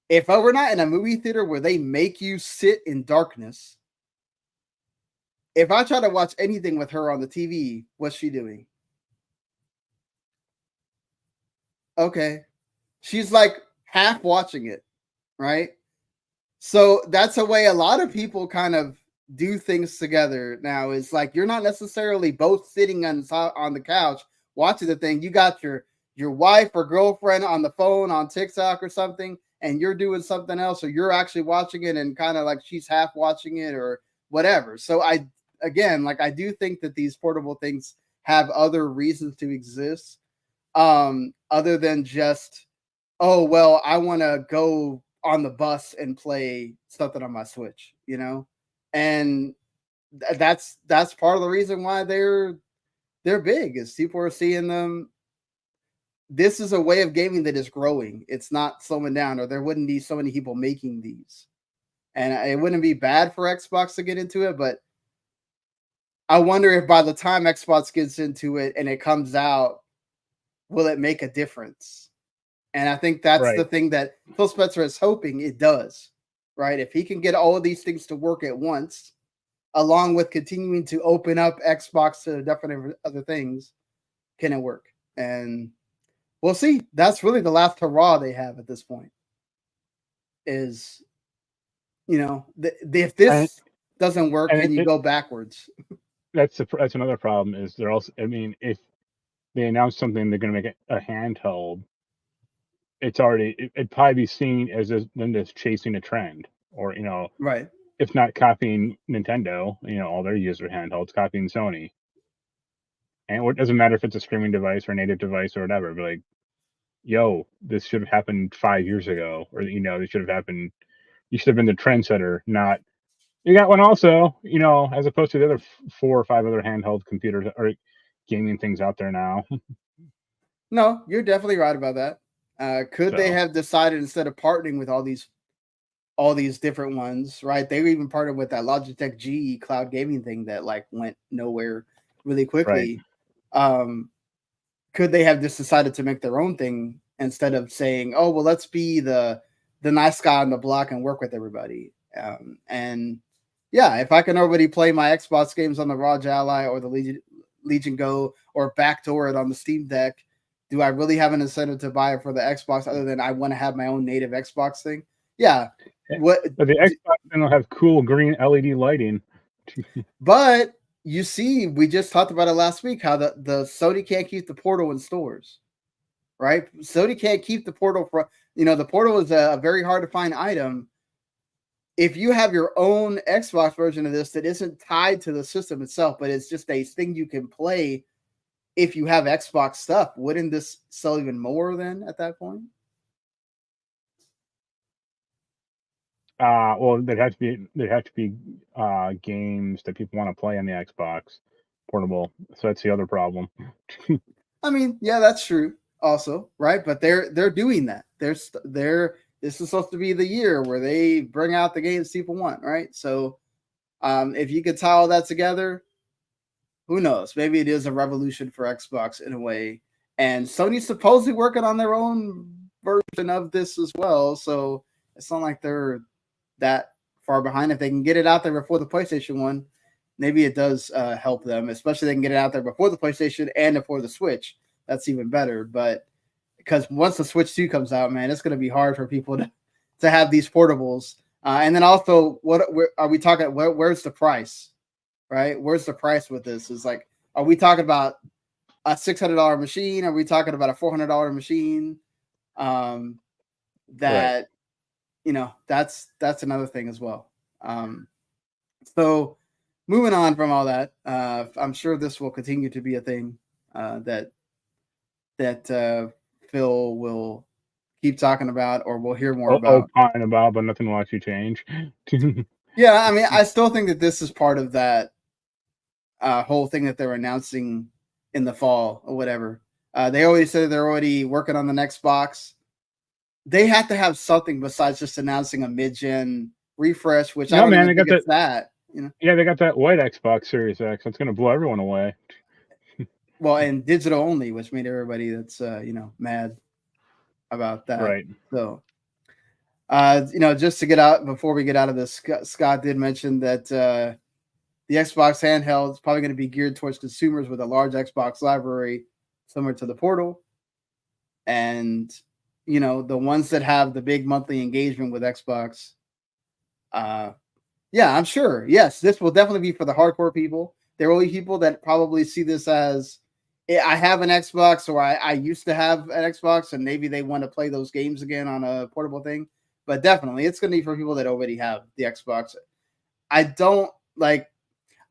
If I were not in a movie theater where they make you sit in darkness, if I try to watch anything with her on the TV, what's she doing? Okay. She's like half watching it, right? So that's a way a lot of people kind of do things together now. Is like you're not necessarily both sitting on the couch watching the thing. You got your wife or girlfriend on the phone on TikTok or something, and you're doing something else, or you're actually watching it and kind of like she's half watching it or whatever. So I do think that these portable things have other reasons to exist, other than just, oh, well, I want to go on the bus and play something on my Switch, and that's part of the reason why they're big, is people are seeing them. This is a way of gaming that is growing. It's not slowing down, or there wouldn't be so many people making these. And it wouldn't be bad for Xbox to get into it, but I wonder if by the time Xbox gets into it and it comes out, will it make a difference? And I think that's the thing that Phil Spencer is hoping it does, right? If he can get all of these things to work at once, along with continuing to open up Xbox to definite other things, can it work? And we'll see. That's really the last hurrah they have at this point. Is, if this doesn't work, can you go backwards? that's another problem is they're also. I mean, if they announce something, they're going to make it a handheld. It's already it'd probably be seen as them just chasing a trend, or right. if not copying Nintendo, all their user handhelds, copying Sony. And it doesn't matter if it's a streaming device or a native device or whatever. But like, yo, this should have happened 5 years ago, or this should have happened. You should have been the trendsetter, not you got one also. As opposed to the other 4 or 5 other handheld computers or gaming things out there now. No, you're definitely right about that. Could they have decided instead of partnering with all these different ones, right? They even partnered with that Logitech G cloud gaming thing that like went nowhere really quickly. Right. Could they have just decided to make their own thing instead of saying, "Oh, well, let's be the nice guy on the block and work with everybody"? And yeah, if I can already play my Xbox games on the Rog Ally or the Legion Go or backdoor it on the Steam Deck, do I really have an incentive to buy it for the Xbox other than I want to have my own native Xbox thing? Yeah. But the Xbox then will have cool green LED lighting. But you see, we just talked about it last week, how the Sony can't keep the Portal in stores, right? Sony can't keep the Portal for, the Portal is a very hard to find item. If you have your own Xbox version of this that isn't tied to the system itself, but it's just a thing you can play if you have Xbox stuff, wouldn't this sell even more then at that point? Well, there'd have to be games that people want to play on the Xbox portable. So that's the other problem. I mean, yeah, that's true. Also, right? But they're doing that. This is supposed to be the year where they bring out the games people want, right? So, if you could tie all that together, who knows? Maybe it is a revolution for Xbox in a way. And Sony's supposedly working on their own version of this as well. So it's not like they're that far behind. If they can get it out there before the PlayStation 1, maybe it does help them, especially if they can get it out there before the PlayStation and before the Switch. That's even better. But because once the Switch 2 comes out, man, it's going to be hard for people to have these portables. And then also, what are we talking? Where's the price? Right? Where's the price with this? Is like, are we talking about a $600 machine? Are we talking about a $400 machine? That right. That's another thing as well. So moving on from all that, I'm sure this will continue to be a thing that Phil will keep talking about, or we'll hear more about. Opine about, but nothing will actually change. Yeah, I mean, I still think that this is part of that whole thing that they're announcing in the fall or whatever. They already said they're already working on the next box. They have to have something besides just announcing a mid-gen refresh, which I don't even think it's that. Yeah, they got that white Xbox Series X. That's going to blow everyone away. Well, and digital only, which made everybody that's mad about that. Right. So, just to get out before we get out of this, Scott did mention that the Xbox handheld is probably going to be geared towards consumers with a large Xbox library, similar to the Portal, and the ones that have the big monthly engagement with Xbox. Yeah, I'm sure. Yes, this will definitely be for the hardcore people. There will be people that probably see this as, I have an Xbox, or I used to have an Xbox, and maybe they want to play those games again on a portable thing. But definitely, it's going to be for people that already have the Xbox. I don't like,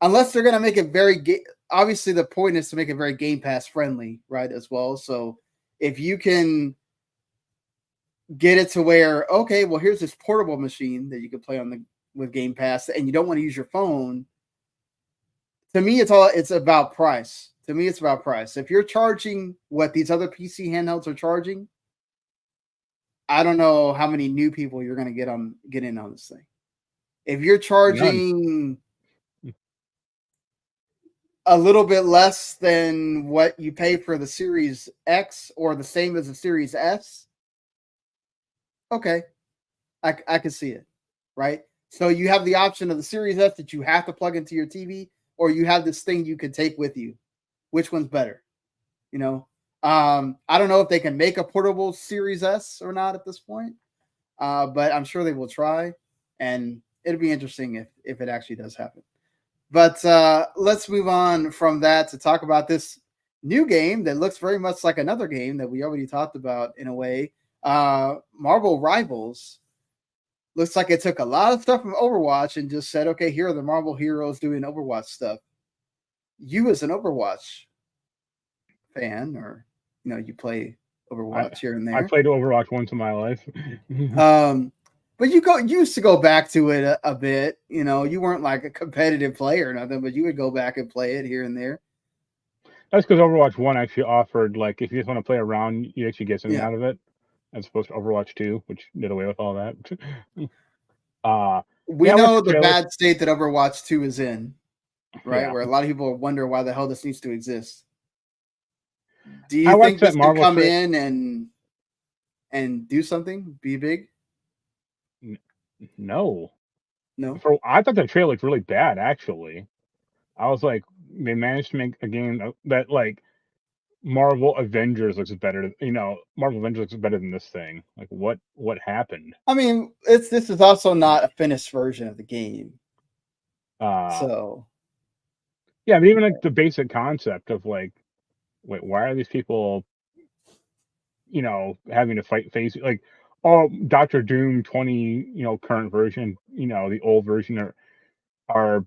unless they're going to make it very, obviously the point is to make it very Game Pass friendly, right, as well. So if you can get it to where, okay, well, here's this portable machine that you can play with Game Pass, and you don't want to use your phone. To me, it's about price. To me, it's about price. If you're charging what these other PC handhelds are charging, I don't know how many new people you're going to get in on this thing. If you're charging a little bit less than what you pay for the Series X or the same as the Series S, okay, I can see it, right? So you have the option of the Series S that you have to plug into your TV, or you have this thing you can take with you. Which one's better? I don't know if they can make a portable Series S or not at this point, but I'm sure they will try, and it'll be interesting if it actually does happen. But let's move on from that to talk about this new game that looks very much like another game that we already talked about in a way. Marvel Rivals. Looks like it took a lot of stuff from Overwatch and just said, okay, here are the Marvel heroes doing Overwatch stuff. You as an Overwatch fan, or you play Overwatch here and there. I played Overwatch once in my life. But you used to go back to it a bit. You weren't like a competitive player or nothing, but you would go back and play it here and there. That's because Overwatch 1 actually offered, like, if you just want to play around, you actually get something out of it, as opposed to Overwatch 2, which did away with all that. We know the bad state that Overwatch 2 is in, right? Where a lot of people wonder why the hell this needs to exist. Do you think this can come in and do something? Be big? No. No. I thought the trailer looked really bad, actually. I was like, they managed to make a game that, like, Marvel Avengers looks better. Marvel Avengers looks better than this thing. Like, what happened? I mean, this is also not a finished version of the game. So. Yeah, but even like the basic concept of like, wait, why are these people, having to face like, oh, Doctor Doom 20, current version, the old version are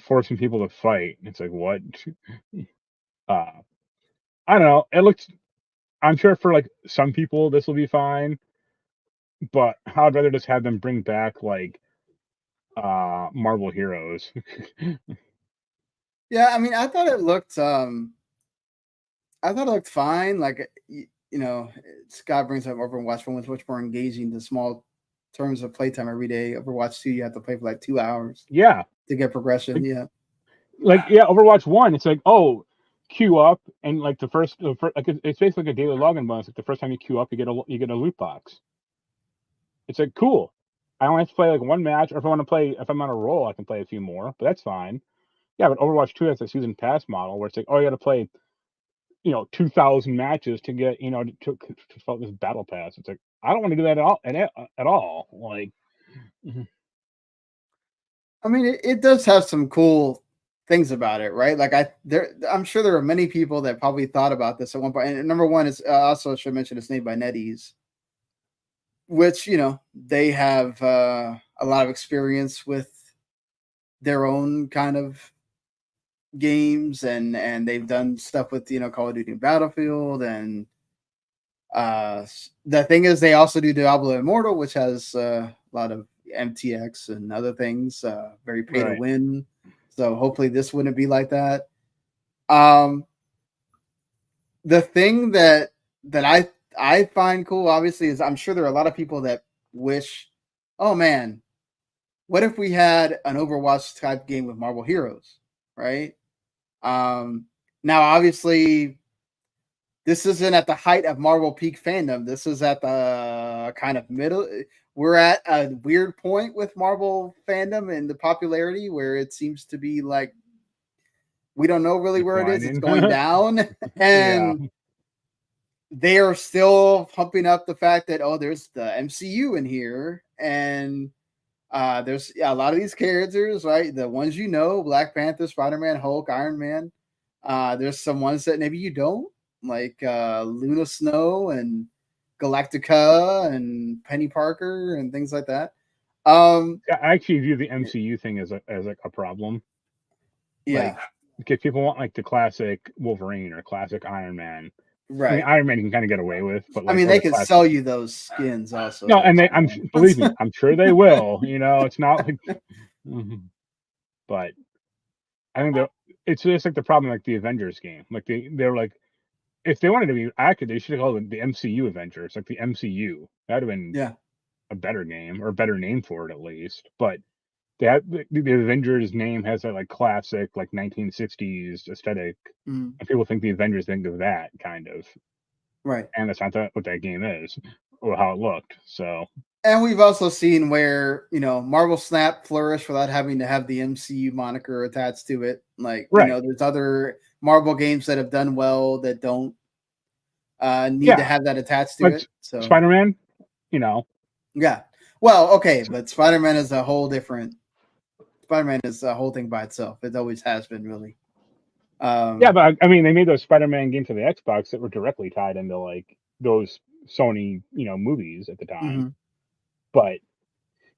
forcing people to fight. It's like, what? I don't know. I'm sure for like some people this will be fine, but I'd rather just have them bring back like Marvel heroes. Yeah, I mean, I thought it looked fine. Like, Scott brings up Overwatch 1 was much more engaging to small terms of playtime every day. Overwatch 2, you have to play for like 2 hours. Yeah. To get progression. Overwatch 1, it's like, oh, queue up, and like the first like it's basically like a daily login bonus. Like the first time you queue up, you get a loot box. It's like, cool. I only have to play like one match, or if I'm on a roll, I can play a few more, but that's fine. Yeah, but Overwatch 2 has a season pass model where it's like, oh, you got to play 2,000 matches to get to fill this battle pass. It's like, I don't want to do that at all. Like, I mean, it does have some cool things about it, right? Like I'm sure there are many people that probably thought about this at one point. And number one is also should mention it's made by NetEase, which they have a lot of experience with their own kind of games, and they've done stuff with Call of Duty and Battlefield, and the thing is they also do Diablo Immortal, which has a lot of MTX and other things, very pay to win. So hopefully this wouldn't be like that. The thing that I find cool, obviously, is I'm sure there are a lot of people that wish, oh man, what if we had an Overwatch type game with Marvel heroes, right? Now, obviously, this isn't at the height of Marvel peak fandom. This is at the kind of middle. We're at a weird point with Marvel fandom and the popularity where it seems to be like we don't know really where it is. It's going down. And they are still pumping up the fact that, oh, there's the MCU in here. And there's a lot of these characters, right? The ones Black Panther, Spider-Man, Hulk, Iron Man. There's some ones that maybe you don't, like Luna Snow and Galactica and Penny Parker and things like that. I actually view the MCU thing as like a problem. Yeah. Like, because people want like the classic Wolverine or classic Iron Man. Right. I mean, Iron Man you can kind of get away with, but like, I mean, they can sell you those skins also. No, and believe me, I'm sure they will. It's not like, but I think it's just like the problem, like the Avengers game. Like they're like, if they wanted to be accurate, they should have called it the MCU Avengers, like the MCU. That'd have been a better game, or a better name for it at least. But the Avengers name has that like classic like 1960s aesthetic, and people think the Avengers think of that kind of, right? And that's not what that game is, or how it looked. So, and we've also seen where Marvel Snap flourished without having to have the MCU moniker attached to it. Like there's other Marvel games that have done well that don't need to have that attached to like it. So Spider-Man, yeah. Well, okay, but Spider-Man is a whole different Spider-Man is a whole thing by itself. It always has been, really. Yeah, but I mean, they made those Spider-Man games for the Xbox that were directly tied into like those Sony, movies at the time. Mm-hmm. But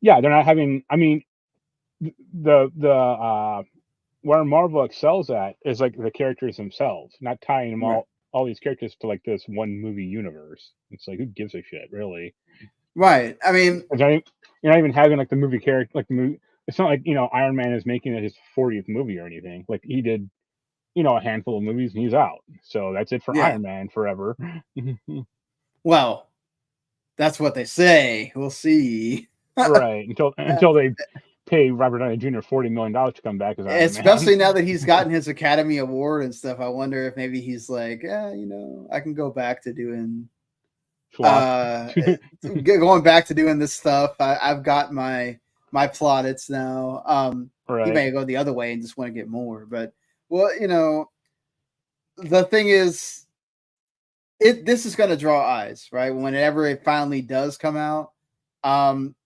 yeah, they're not having. I mean, the where Marvel excels at is like the characters themselves, not tying them Right. all these characters to like this one movie universe. It's like, who gives a shit, really? Right. I mean, You're not even having like the movie character, like the movie. It's not like Iron Man is making it his 40th movie or anything. Like he did, a handful of movies and he's out. So that's it for yeah. Iron Man forever. Well, that's what they say. We'll see. Right, until they pay Robert Downey Jr. $40 million to come back as Iron Especially Man. now that he's gotten his Academy Award and stuff. I wonder if maybe he's like, yeah, I can go back to doing going back to doing this stuff. I've got my plaudits now. Right. He may go the other way and just want to get more. But well, the thing is, this is going to draw eyes, right? Whenever it finally does come out,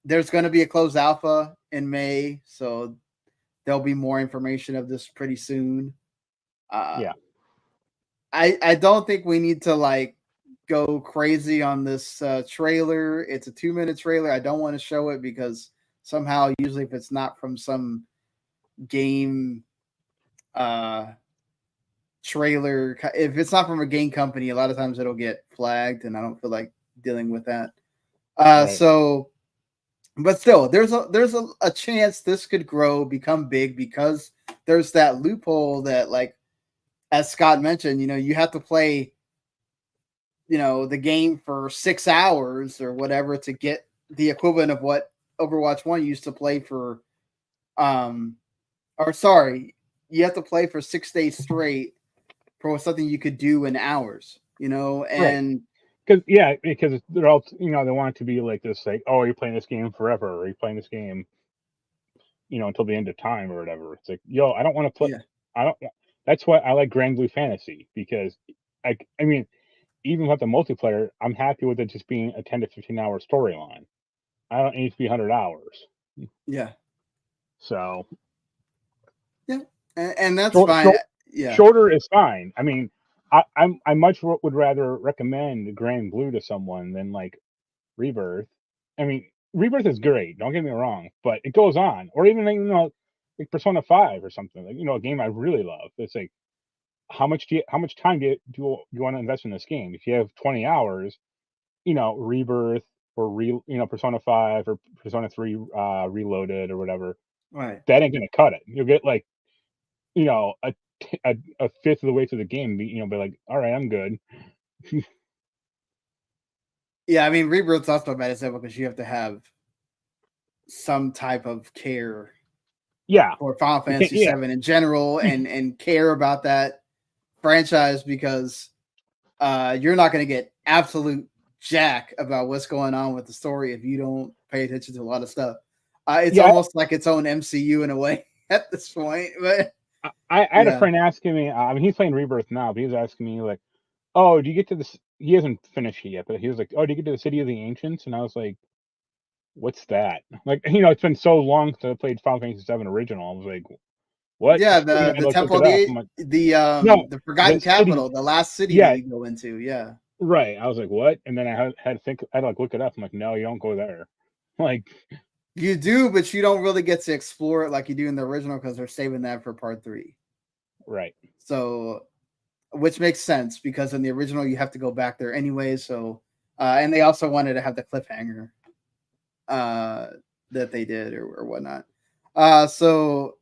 there's going to be a closed alpha in May, so there'll be more information of this pretty soon. Yeah, I don't think we need to like go crazy on this trailer. It's a 2-minute trailer. I don't want to show it because somehow, usually, if it's not from some game trailer, if it's not from a game company, a lot of times it'll get flagged, and I don't feel like dealing with that. right. So, but still, there's a chance this could become big, because there's that loophole that, like, as Scott mentioned, you have to play, the game for 6 hours or whatever to get the equivalent of what Overwatch 1 used to play for, you have to play for 6 days straight for something you could do in hours, and because they're all, they want it to be like this, like, oh, you're playing this game forever, or you're playing this game, until the end of time or whatever. It's like, yo, I don't want to play. Yeah. I don't. That's why I like Granblue Fantasy, because I mean, even with the multiplayer, I'm happy with it just being a 10 to 15 hour storyline. I don't need to be 100 hours. Yeah. So. Yeah, and that's fine. Yeah. Shorter is fine. I mean, I much would rather recommend Granblue to someone than like Rebirth. I mean, Rebirth is great. Don't get me wrong, but it goes on. Or even like Persona 5 or something. Like, a game I really love. It's like, how much time do you want to invest in this game? If you have 20 hours, Rebirth or Persona 5 or Persona 3 Reloaded or whatever. Right. That ain't gonna cut it. You'll get like, a fifth of the way through the game, be like, all right, I'm good. Yeah, I mean, Rebirth's also bad as well because you have to have some type of care. Yeah. For Final Fantasy VII in general, and care about that franchise, because you're not going to get absolute jack about what's going on with the story if you don't pay attention to a lot of stuff. It's almost like its own MCU in a way at this point. But I had a friend asking me, I mean, he's playing Rebirth now, but he's asking me like, oh, do you get to this? He hasn't finished it yet, but he was like, oh, do you get to the City of the Ancients? And I was like, what's that? Like, it's been so long since I played Final Fantasy VII original. I was like, what? Yeah, the Temple of the Forgotten Capital, the last city that you go into. Yeah. Right. I was like, what? And then I had to like look it up. I'm like, no, you don't go there. Like, you do, but you don't really get to explore it like you do in the original, because they're saving that for part 3. Right. So, which makes sense, because in the original you have to go back there anyway. So, and they also wanted to have the cliffhanger that they did or whatnot. So,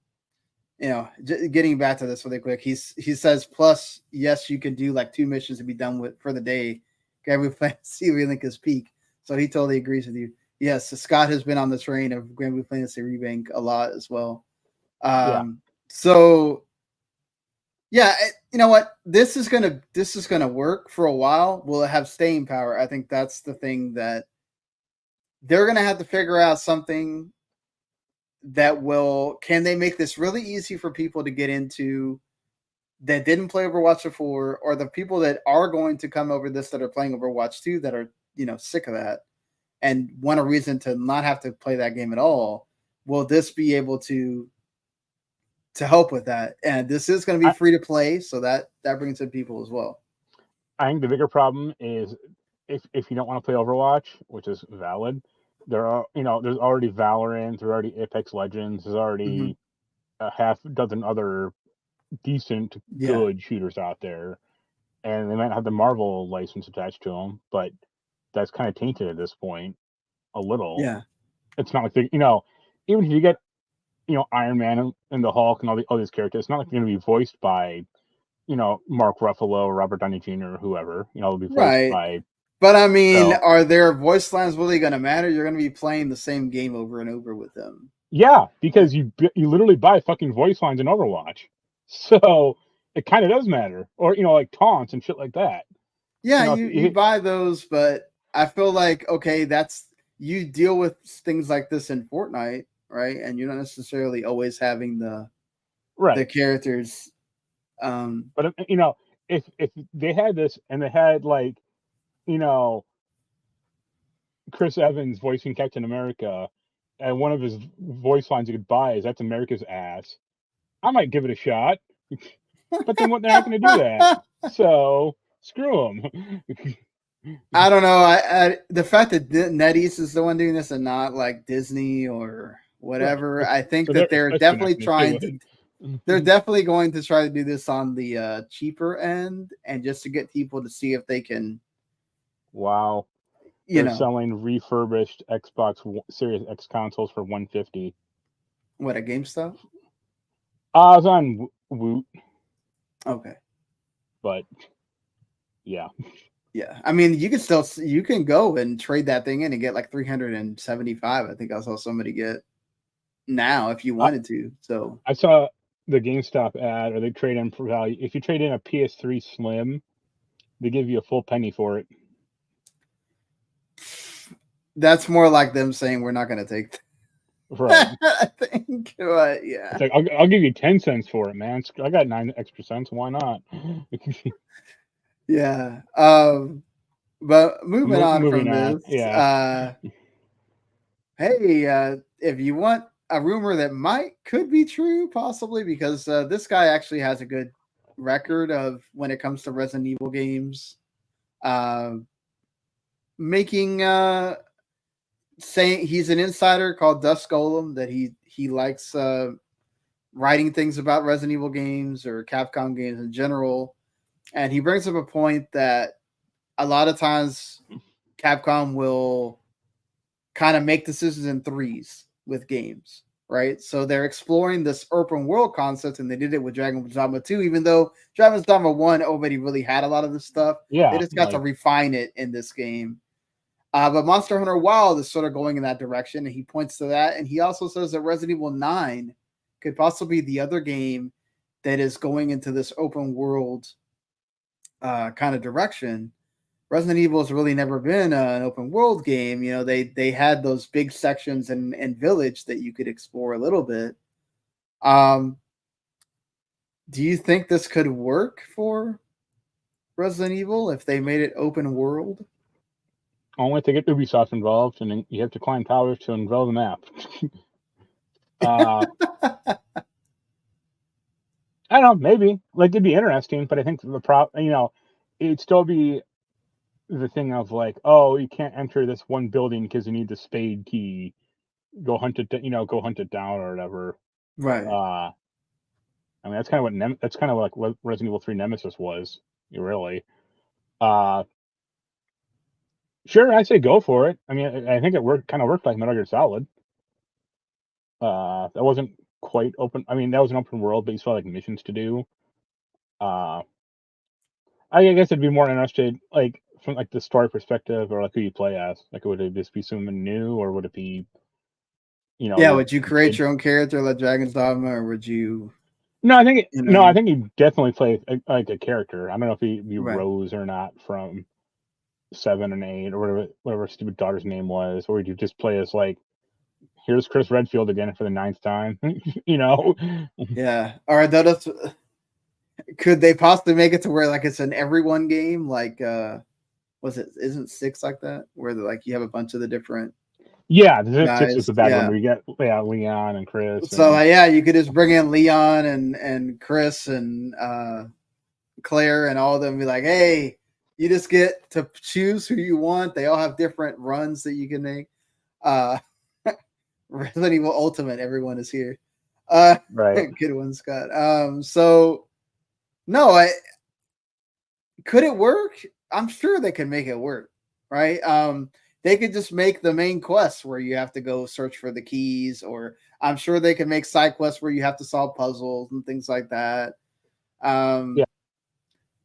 getting back to this really quick, he says, plus, yes, you can do like 2 missions to be done with for the day. Granblue Fantasy Relink is peak. So he totally agrees with you. Yes, Scott has been on the train of Granblue Fantasy Relink a lot as well. So yeah, you know what? This is gonna work for a while. Will it have staying power? I think that's the thing that they're gonna have to figure out something that can they make this really easy for people to get into that didn't play Overwatch before, or the people that are going to come over this that are playing Overwatch 2 that are, sick of that and want a reason to not have to play that game at all. Will this be able to to help with that. And this is going to be free to play, so that brings in people as well. I think the bigger problem is if you don't want to play Overwatch, which is valid, there are there's already Valorant, there's already Apex Legends, there's already a half dozen other decent, good shooters out there, and they might have the Marvel license attached to them, but that's kind of tainted at this point a little. Yeah, it's not like they, even if you get Iron Man and the Hulk and all these characters, it's not like they're going to be voiced by Mark Ruffalo or Robert Downey Jr. or whoever. It'll be voiced by. But I mean, are their voice lines really going to matter? You're going to be playing the same game over and over with them. Yeah, because you literally buy fucking voice lines in Overwatch, so it kind of does matter. Or like taunts and shit like that. Yeah, you buy those, but I feel like you deal with things like this in Fortnite, right? And you're not necessarily always having the characters. But if they had this and they had like Chris Evans voicing Captain America, and one of his voice lines you could buy is "That's America's ass," I might give it a shot. But then they're not going to do that, so screw them. I don't know. I the fact that NetEase is the one doing this and not like Disney or whatever, I think that they're definitely trying to. They're definitely going to try to do this on the cheaper end, and just to get people to see if they can. Wow, they're selling refurbished Xbox Series X consoles for $150. What, at GameStop? I was on Woot. Okay, but yeah. Yeah, I mean, you can go and trade that thing in and get like 375. I think I saw somebody get now if you wanted to. So I saw the GameStop ad, or they trade in for value. If you trade in a PS3 Slim, they give you a full penny for it. That's more like them saying we're not going to take. Right. I think, but yeah. It's like I'll give you 10 cents for it, man. I got 9 extra cents. Why not? Yeah. But moving on from this. Yeah. Hey, if you want a rumor that could be true, possibly, because this guy actually has a good record of when it comes to Resident Evil games, saying he's an insider called Dust Golem, that he likes writing things about Resident Evil games or Capcom games in general, and he brings up a point that a lot of times Capcom will kind of make decisions in threes with games, right? So they're exploring this open world concept, and they did it with Dragon's Dogma 2, even though Dragon's Dogma 1 already really had a lot of this stuff. Yeah, they just got to refine it in this game. But Monster Hunter Wilds is sort of going in that direction, and he points to that. And he also says that Resident Evil 9 could possibly be the other game that is going into this open world kind of direction. Resident Evil has really never been an open world game. They had those big sections and village that you could explore a little bit. Do you think this could work for Resident Evil if they made it open world? Only if they get Ubisoft involved, and then you have to climb towers to unveil the map. I don't know, maybe. Like, it'd be interesting, but I think it'd still be the thing of like, oh, you can't enter this one building because you need the spade key. Go hunt it down or whatever. Right. I mean, that's kind of like what Resident Evil 3 Nemesis was, really. Sure, I say go for it. I mean, I think it kind of worked like Metal Gear Solid. That wasn't quite open. I mean, that was an open world, but you still had like missions to do. I guess I'd be more interested, like, from like the story perspective, or like who you play as. Like, would it just be someone new, or would it be, would you create your own character like Dragon's Dogma, or would you? No, I think I think you definitely play like a character. I don't know if he Rose or not from 7 and 8 or whatever stupid daughter's name was, or would you just play as like, here's Chris Redfield again for the 9th time? Yeah. All right. Could they possibly make it to where like it's an everyone game? Like, isn't 6 like that? Where like you have a bunch of the different. Yeah, the six was guys. the bad one Yeah. where you get Leon and Chris. So And, yeah, you could just bring in Leon and Chris and Claire and all of them. And be like, hey, you just get to choose who you want. They all have different runs that you can make. Resident Evil Ultimate. Everyone is here. right. Good one, Scott. So no, could it work? I'm sure they can make it work, right? They could just make the main quest where you have to go search for the keys, or I'm sure they can make side quests where you have to solve puzzles and things like that. Yeah.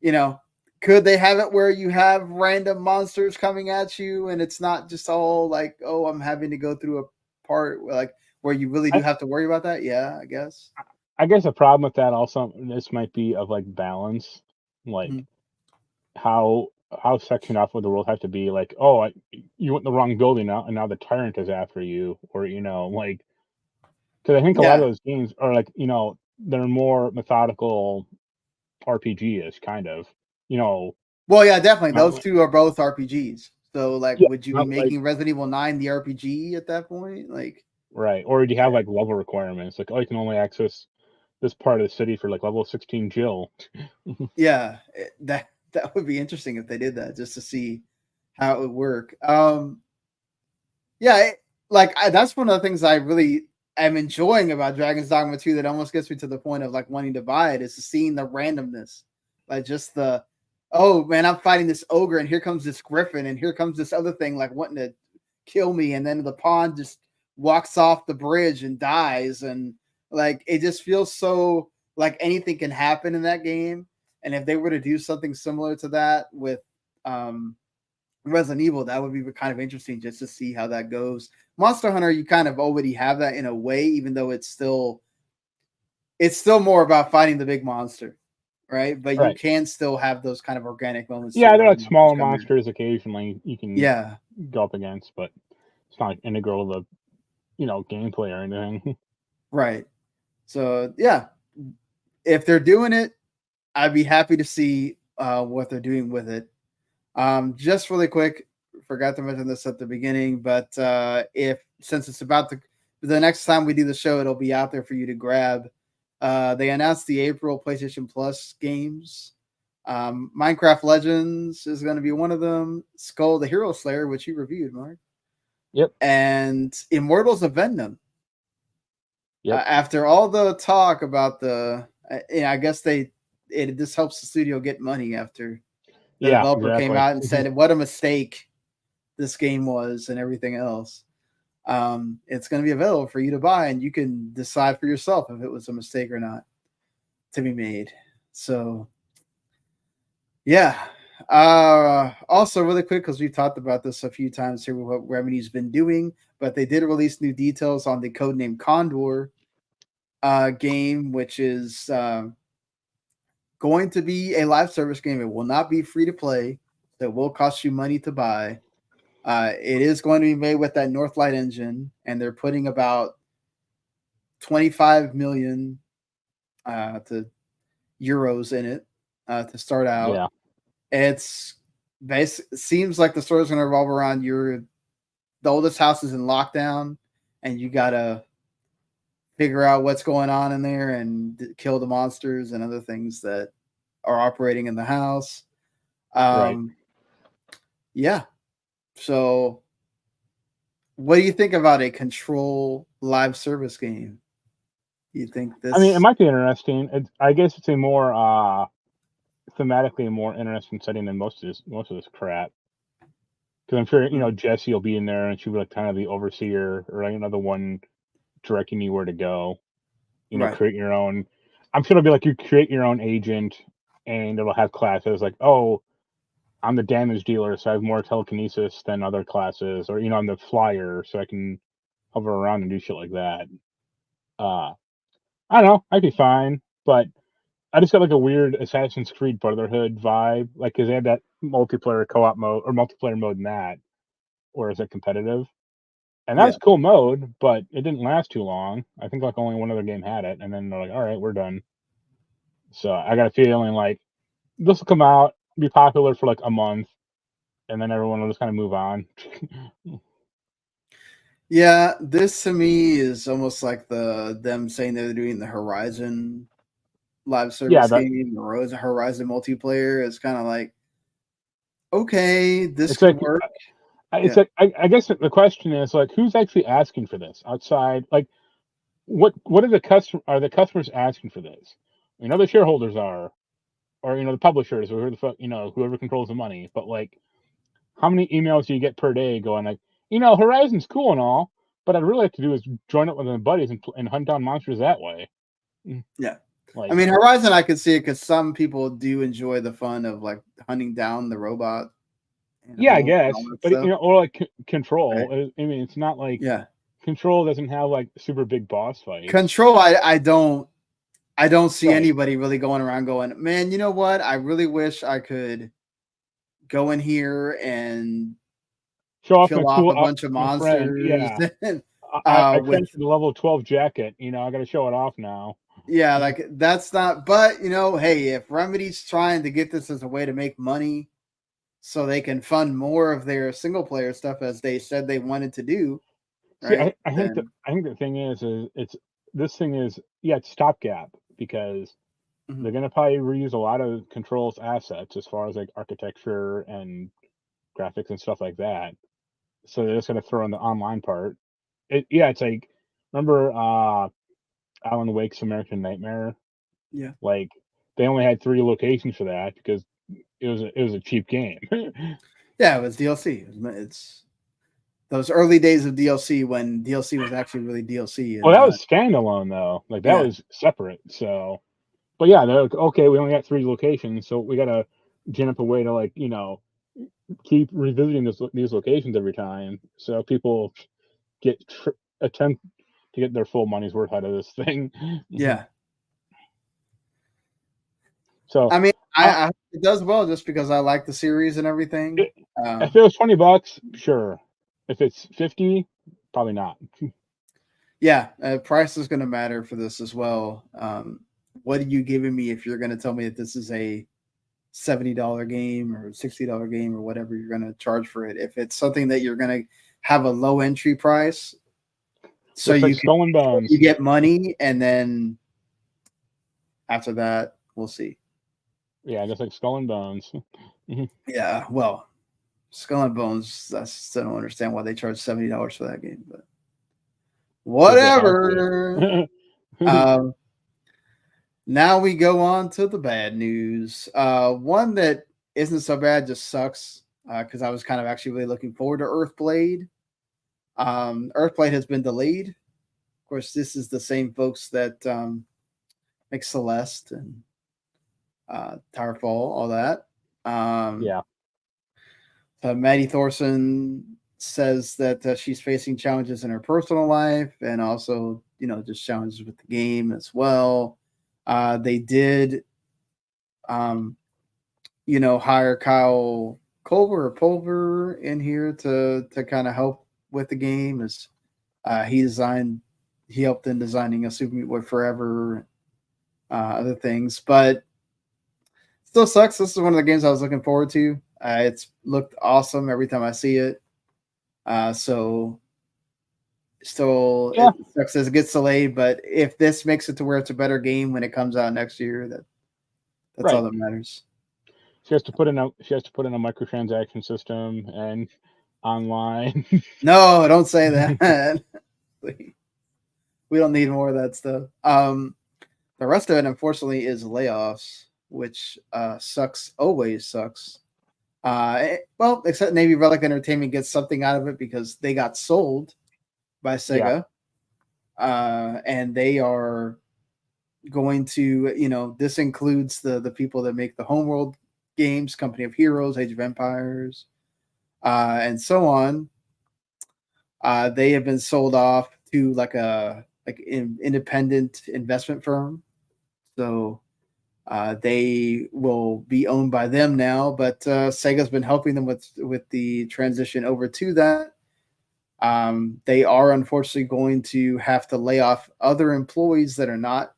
You know, could they have it where you have random monsters coming at you and it's not just all like, oh, I'm having to go through a part like where you really do have to worry about that? Yeah, I guess. I guess a problem with that also, this might be of like balance, like how sectioned off would the world have to be? Like, oh, you went in the wrong building now, and now the tyrant is after you, or like, because I think a lot of Yeah. those games are like, they're more methodical RPG-ish kind of, Well, yeah, definitely. not Those like, two are both RPGs. So, like, yeah, would you be not like making Resident Evil 9 the RPG at that point? Like, right, or do you have like level requirements? Like, oh, you can only access this part of the city for like level 16 Jill. yeah, that would be interesting if they did that just to see how it would work. Yeah, that's one of the things I really am enjoying about Dragon's Dogma 2 that almost gets me to the point of like wanting to buy it is seeing the randomness. Like just the oh man, I'm fighting this ogre and here comes this griffin and here comes this other thing like wanting to kill me, and then the pawn just walks off the bridge and dies, and like it just feels so like anything can happen in that game. And if they were to do something similar to that with Resident Evil, that would be kind of interesting just to see how that goes. Monster Hunter, you kind of already have that in a way, even though it's still more about fighting the big monster, right? But you Right. can still have those kind of organic moments. Yeah, Too, there where are the like smaller come in. monsters occasionally you can Yeah, go up against, but it's not like integral to gameplay or anything. right. So yeah, if they're doing it, I'd be happy to see what they're doing with it. Just really quick, forgot to mention this at the beginning, but if since it's about the next time we do the show, it'll be out there for you to grab. They announced the April PlayStation Plus games. Minecraft Legends is going to be one of them. Skull the Hero Slayer, which you reviewed, Mark. Yep. And Immortals of Venom. Yep. After all the talk about I guess this helps the studio get money after the developer came out and said what a mistake this game was and everything else. It's going to be available for you to buy, and you can decide for yourself if it was a mistake or not to be made. So, yeah. Also, really quick, because we've talked about this a few times here with what Remedy's been doing, but they did release new details on the Codename Condor game, which is going to be a live service game. It will not be free to play. It will cost you money to buy. It is going to be made with that Northlight engine, and they're putting about 25 million to euros in it to start out. Yeah. Seems like the story is going to revolve around the oldest house is in lockdown, and you got to figure out what's going on in there and kill the monsters and other things that are operating in the house. Right. Yeah. So, what do you think about a Control live service game? You think this? I mean, it might be interesting. I guess it's a more thematically a more interesting setting than most of this crap. Because I'm sure Jessie will be in there, and she'll be like kind of the overseer or another one directing you where to go. Right. Create your own. I'm sure it'll be like you create your own agent, and it'll have classes like, oh, I'm the damage dealer, so I have more telekinesis than other classes, or I'm the flyer, so I can hover around and do shit like that. I don't know, I'd be fine, but I just got like a weird Assassin's Creed Brotherhood vibe, like because they had that multiplayer co-op mode or multiplayer mode in that, or is it competitive? And that was a cool mode, but it didn't last too long. I think like only one other game had it, and then they're like, all right, we're done. So I got a feeling like this will come out, be popular for like a month, and then everyone will just kind of move on. Yeah, this to me is almost like them saying they're doing the Horizon live service game, the Horizon multiplayer. Is kind of like, okay, this could work. It's like I guess the question is like, who's actually asking for this outside? Like, what are the customers asking for this? We know the shareholders are, or the publishers, or who the fuck, whoever controls the money. But like, how many emails do you get per day going like, Horizon's cool and all, but I'd really like to do is join up with my buddies and hunt down monsters that way. Yeah. Like, I mean, Horizon, I could see it because some people do enjoy the fun of like hunting down the robot. Yeah, I guess, but stuff. or like Control. Right. I mean, it's not like Control doesn't have like super big boss fights. Control, I don't see anybody really going around going, man, you know what? I really wish I could go in here and show off kill off a bunch of monsters. Yeah. I with the level 12 jacket, I got to show it off now. Yeah, like that's not. But hey, if Remedy's trying to get this as a way to make money, so they can fund more of their single player stuff as they said they wanted to do, right? See, I think the thing is it's stopgap because they're gonna probably reuse a lot of Control's assets as far as like architecture and graphics and stuff like that. So they're just gonna throw in the online part. It's like, remember Alan Wake's American Nightmare? Yeah. Like, they only had 3 locations for that because it was a cheap game. Yeah, it was DLC. It's those early days of DLC when DLC was actually really DLC. Well, that was standalone though. Like that was separate. So, but yeah, they're like, okay, we only got 3 locations, so we gotta gin up a way to like keep revisiting these locations every time, so people attempt to get their full money's worth out of this thing. Yeah. So I mean, I hope it does well just because I like the series and everything. If it was $20, sure. If it's 50, probably not. Yeah, price is going to matter for this as well. What are you giving me if you're going to tell me that this is a $70 game or $60 game or whatever you're going to charge for it? If it's something that you're going to have a low entry price, so you get money, and then after that, we'll see. Yeah, just like Skull and Bones. Yeah, well, Skull and Bones, I still don't understand why they charge $70 for that game, but whatever. Now we go on to the bad news. One that isn't so bad, just sucks, because I was kind of actually really looking forward to Earthblade. Earthblade has been delayed. Of course, this is the same folks that make Celeste and Towerfall, all that. Yeah. Maddie Thorson says that she's facing challenges in her personal life and also, just challenges with the game as well. They did, hire Kyle Pulver in here to kind of help with the game as he helped in designing a Super Meat Boy Forever, other things, but still sucks. This is one of the games I was looking forward to. It's looked awesome every time I see it. So still, it sucks as it gets delayed, but if this makes it to where it's a better game when it comes out next year, that's all that matters. She has to put in a microtransaction system and online. No, don't say that. We don't need more of that stuff. The rest of it, unfortunately, is layoffs, which sucks. Always sucks. Well, except maybe Relic Entertainment gets something out of it because they got sold by SEGA, and they are going to, this includes the people that make the Homeworld games, Company of Heroes, Age of Empires, and so on. They have been sold off to like an independent investment firm, so they will be owned by them now. But Sega's been helping them with the transition over to that. They are unfortunately going to have to lay off other employees that are not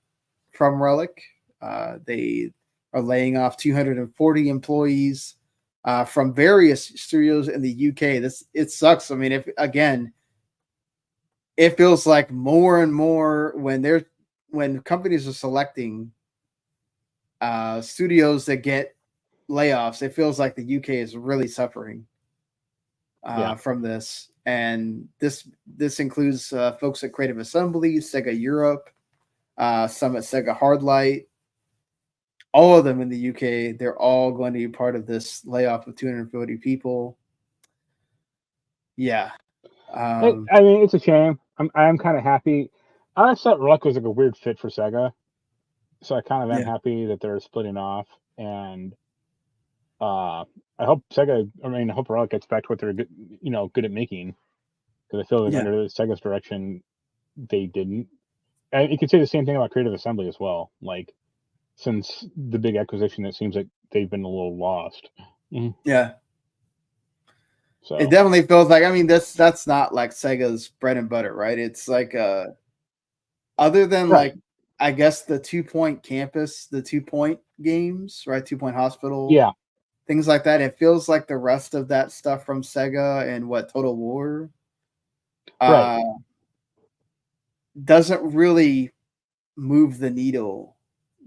from Relic. They are laying off 240 employees from various studios in the UK. It sucks. I mean, it feels like more and more when companies are selecting studios that get layoffs, it feels like the UK is really suffering from this. And this includes folks at Creative Assembly, SEGA Europe, some at SEGA Hardlight. All of them in the UK, they're all going to be part of this layoff of 240 people. Yeah. I mean, it's a shame. I'm kind of happy. I thought Relic was like a weird fit for Sega, so I kind of am happy that they're splitting off. And I hope I hope Relic gets back to what they're good, good at making. Because I feel like under Sega's direction, they didn't. And you could say the same thing about Creative Assembly as well. Like, since the big acquisition, it seems like they've been a little lost. Yeah. So it definitely feels like, I mean, that's not like Sega's bread and butter, right? It's like other than like, I guess the 2 Point Campus, the 2 Point games, right? 2 Point Hospital. Yeah. Things like that. It feels like the rest of that stuff from Sega and Total War doesn't really move the needle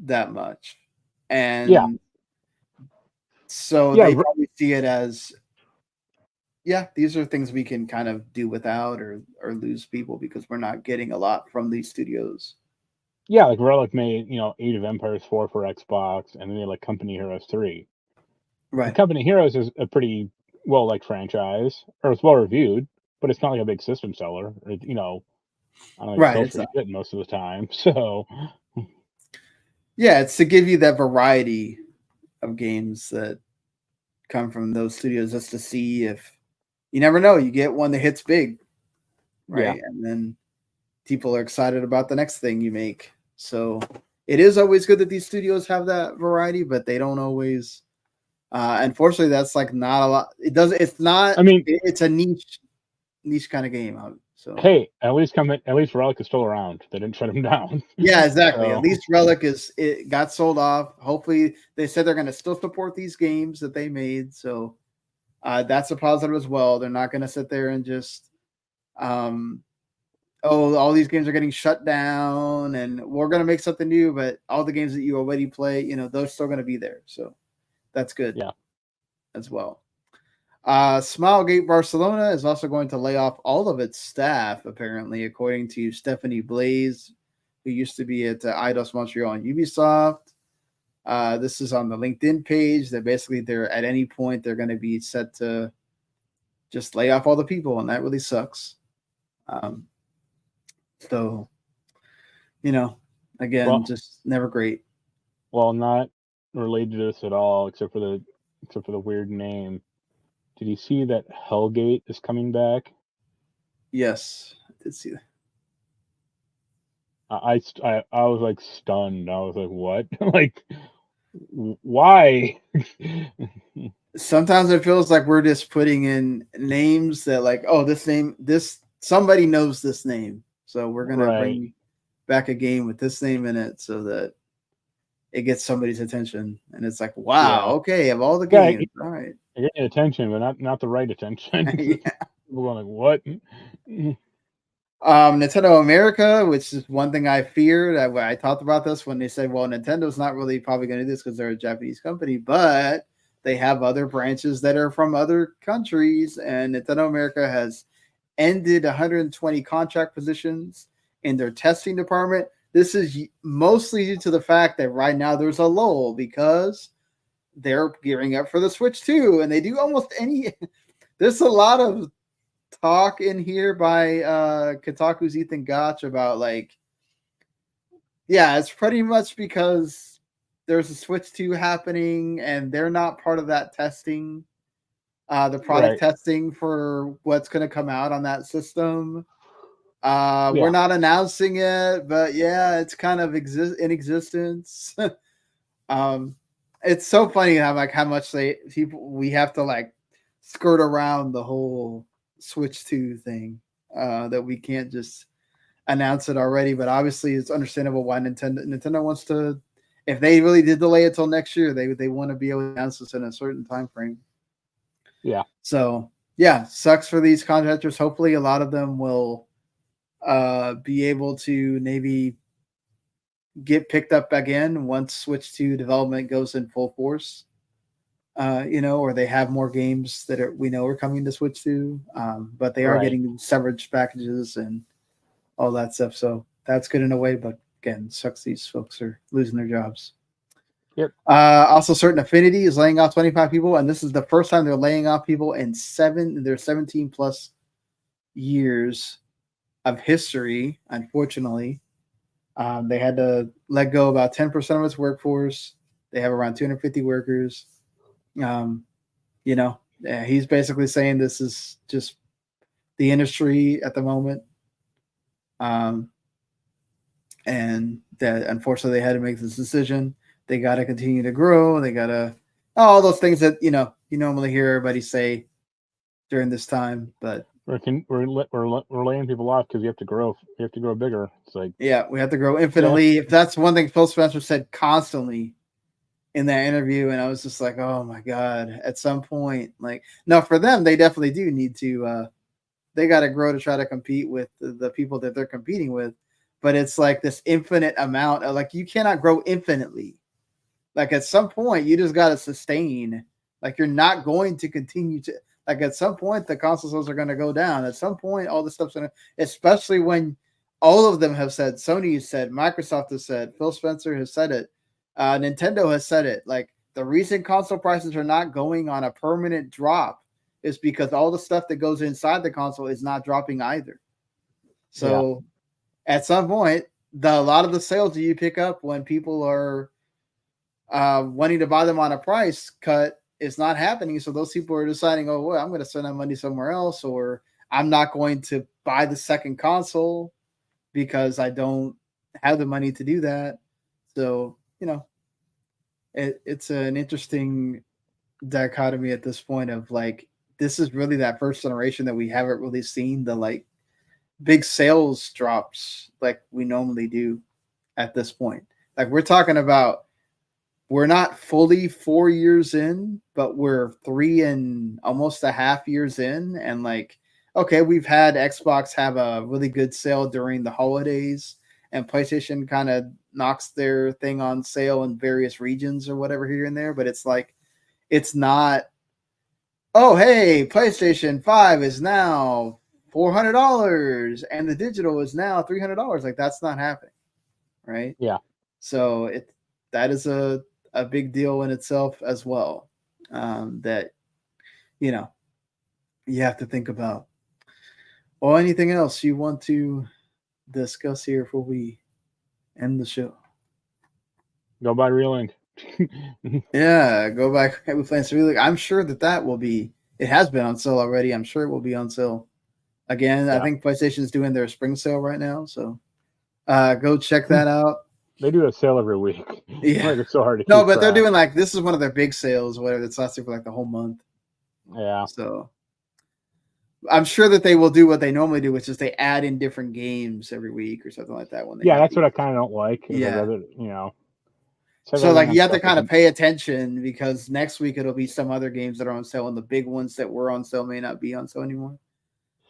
that much. And so they probably see it as, these are things we can kind of do without or lose people because we're not getting a lot from these studios. Yeah, like Relic made, Age of Empires 4 for Xbox, and then they like Company Heroes 3. Right. And Company Heroes is a pretty well-liked franchise, or it's well-reviewed, but it's not like a big system seller. Or, I don't know, it sells pretty good most of the time. So, yeah, it's to give you that variety of games that come from those studios just to see if you never know, you get one that hits big, right? Yeah. And then people are excited about the next thing you make. So it is always good that these studios have that variety, but they don't always. Unfortunately, that's like not a lot. It's not. I mean, it's a niche kind of game. So hey, at least Relic is still around. They didn't shut him down. Yeah, exactly. So. At least Relic it got sold off. Hopefully, they said they're going to still support these games that they made. So that's a positive as well. They're not going to sit there and just, all these games are getting shut down and we're going to make something new, but all the games that you already play, they're still going to be there. So that's good. Yeah. As well. Smilegate Barcelona is also going to lay off all of its staff, apparently, according to Stephanie Blaze, who used to be at Eidos Montreal and Ubisoft. This is on the LinkedIn page that basically they're at any point they're going to be set to just lay off all the people, and that really sucks. So, again, just never great. Well, not related to this at all, except for the weird name. Did you see that Hellgate is coming back? Yes, I did see that. I was like stunned. I was like, what? Like, why? Sometimes it feels like we're just putting in names that like, somebody knows this name. So we're going to bring back a game with this name in it so that it gets somebody's attention. And it's like, wow, okay, of all the games, all right. I get attention, but not the right attention. People are like, what? Nintendo America, which is one thing I feared. I talked about this when they said, well, Nintendo's not really probably going to do this because they're a Japanese company, but they have other branches that are from other countries. And Nintendo America has ended 120 contract positions in their testing department. This is mostly due to the fact that right now there's a lull because they're gearing up for the Switch 2, and they do almost any. There's a lot of talk in here by Kotaku's Ethan Gotch about it's pretty much because there's a Switch 2 happening, and they're not part of that testing, the product testing for what's going to come out on that system. We're not announcing it, but it's kind of in existence. It's so funny how much we have to skirt around the whole Switch 2 thing, that we can't just announce it already. But obviously it's understandable why Nintendo wants to, if they really did delay it till next year, they want to be able to announce this in a certain time frame. Yeah. So sucks for these contractors. Hopefully a lot of them will be able to maybe get picked up again once Switch 2 development goes in full force. Or they have more games that we know are coming to Switch 2, but they are getting severance packages and all that stuff. So that's good in a way, but again, sucks these folks are losing their jobs. Yep. Also, Certain Affinity is laying off 25 people, and this is the first time they're laying off people in their 17 plus years of history. Unfortunately, they had to let go about 10% of its workforce. They have around 250 workers. He's basically saying this is just the industry at the moment. And that unfortunately they had to make this decision. They got to continue to grow. They got to all those things that you normally hear everybody say during this time. But we're laying people off because you have to grow. You have to grow bigger. It's like we have to grow infinitely. If that's one thing Phil Spencer said constantly in that interview, and I was just like, oh my god! At some point, no, for them, they definitely do need to. They got to grow to try to compete with the people that they're competing with. But it's like this infinite amount of you cannot grow infinitely. At some point, you just got to sustain. You're not going to continue to. At some point, the console sales are going to go down. At some point, all this stuff's going to, especially when all of them have said, Sony has said, Microsoft has said, Phil Spencer has said it, Nintendo has said it. The reason console prices are not going on a permanent drop is because all the stuff that goes inside the console is not dropping either. So at some point, a lot of the sales that you pick up when people are wanting to buy them on a price cut is not happening. So those people are deciding, oh, well, I'm going to spend that money somewhere else, or I'm not going to buy the second console because I don't have the money to do that. So, it's an interesting dichotomy at this point of this is really that first generation that we haven't really seen the big sales drops like we normally do at this point. We're talking about, we're not fully 4 years in, but we're 3 and almost a half years in. And okay, we've had Xbox have a really good sale during the holidays, and PlayStation kind of knocks their thing on sale in various regions or whatever here and there. But it's it's not, oh, hey, PlayStation 5 is now $400 and the digital is now $300. That's not happening. Right. Yeah. So that is a big deal in itself as well. That, you have to think about. Well, anything else you want to discuss here before we end the show? Go buy Relink. Yeah, go back with plans to Relink. I'm sure that will be. It has been on sale already. I'm sure it will be on sale again. I think PlayStation's doing their spring sale right now, so go check that out. They do a sale every week. Yeah, it's so hard to keep but track. they're doing this is one of their big sales, whatever that's lasting for the whole month. Yeah. So I'm sure that they will do what they normally do, which is they add in different games every week or something like that. That's what I kind of don't like. Yeah. So you have to kind of pay attention, because next week it'll be some other games that are on sale, and the big ones that were on sale may not be on sale anymore.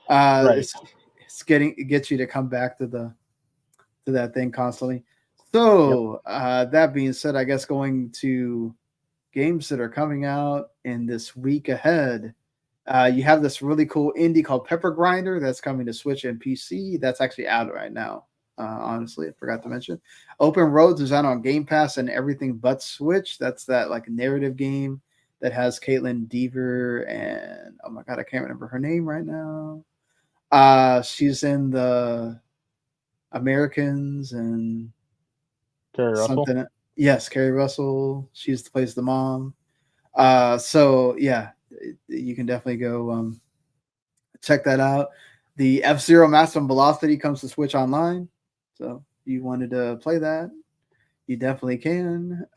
It gets you to come back to that thing constantly. So that being said, I guess going to games that are coming out in this week ahead. You have this really cool indie called Pepper Grinder that's coming to Switch and PC. That's actually out right now. Honestly, I forgot to mention. Open Roads is out on Game Pass and everything but Switch. That's that narrative game that has Caitlin Dever and, oh my god, I can't remember her name right now. She's in the Americans and Carrie something. Russell? Yes, Carrie Russell. She plays the mom. So yeah, you can definitely go check that out. The F-Zero Maximum Velocity comes to Switch Online. So if you wanted to play that, you definitely can.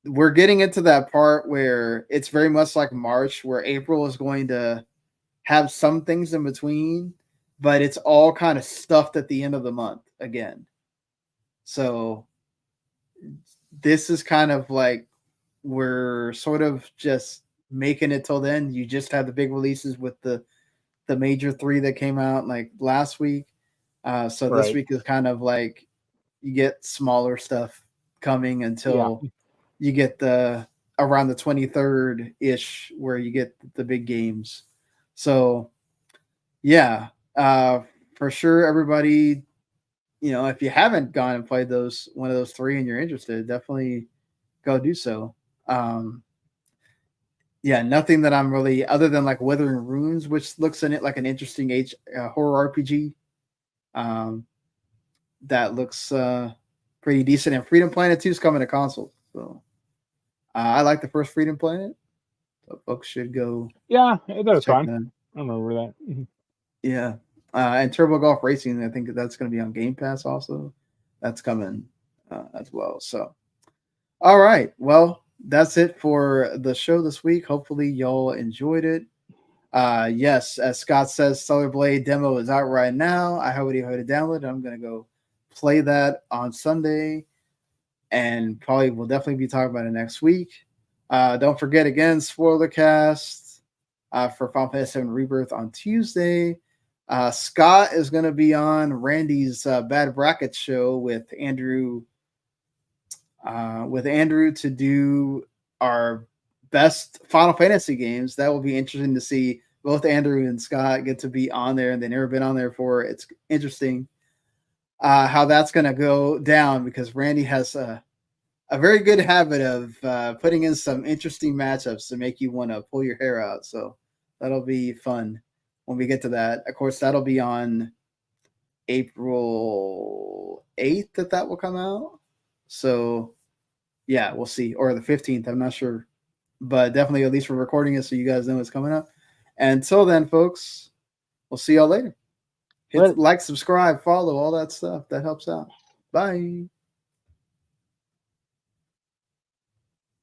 We're getting into that part where it's very much like March, where April is going to have some things in between, but it's all kind of stuffed at the end of the month again. So this is kind of we're sort of just making it till then. You just have the big releases with the the major 3 that came out like last week. So this week is kind of like you get smaller stuff coming until you get the around the 23rd ish where you get the big games. So yeah, for sure, everybody, if you haven't gone and played one of those 3 and you're interested, definitely go do so. Yeah, nothing that I'm really other than like Withering Runes, which looks in it like an interesting horror RPG. That looks pretty decent. And Freedom Planet 2 is coming to console. So I like the first Freedom Planet. So folks should go. Yeah, that was fun. I remember that. Yeah. And Turbo Golf Racing, I think that's going to be on Game Pass also. That's coming as well. So, all right. Well, that's it for the show this week. Hopefully, y'all enjoyed it. Yes, as Scott says, Stellar Blade demo is out right now. I already heard it download. I'm going to go play that on Sunday, and probably we'll definitely be talking about it next week. Don't forget, again, spoiler cast for Final Fantasy VII Rebirth on Tuesday. Scott is going to be on Randy's Bad Bracket show with Andrew to do our best Final Fantasy games. That will be interesting to see both Andrew and Scott get to be on there, and they've never been on there before. It's interesting how that's going to go down, because Randy has a very good habit of putting in some interesting matchups to make you want to pull your hair out. So that'll be fun when we get to that. Of course, that'll be on April 8th that will come out. So yeah, we'll see. Or the 15th, I'm not sure. But definitely, at least we're recording it so you guys know what's coming up. Until then, folks, we'll see y'all later. Hit like, subscribe, follow, all that stuff. That helps out. Bye.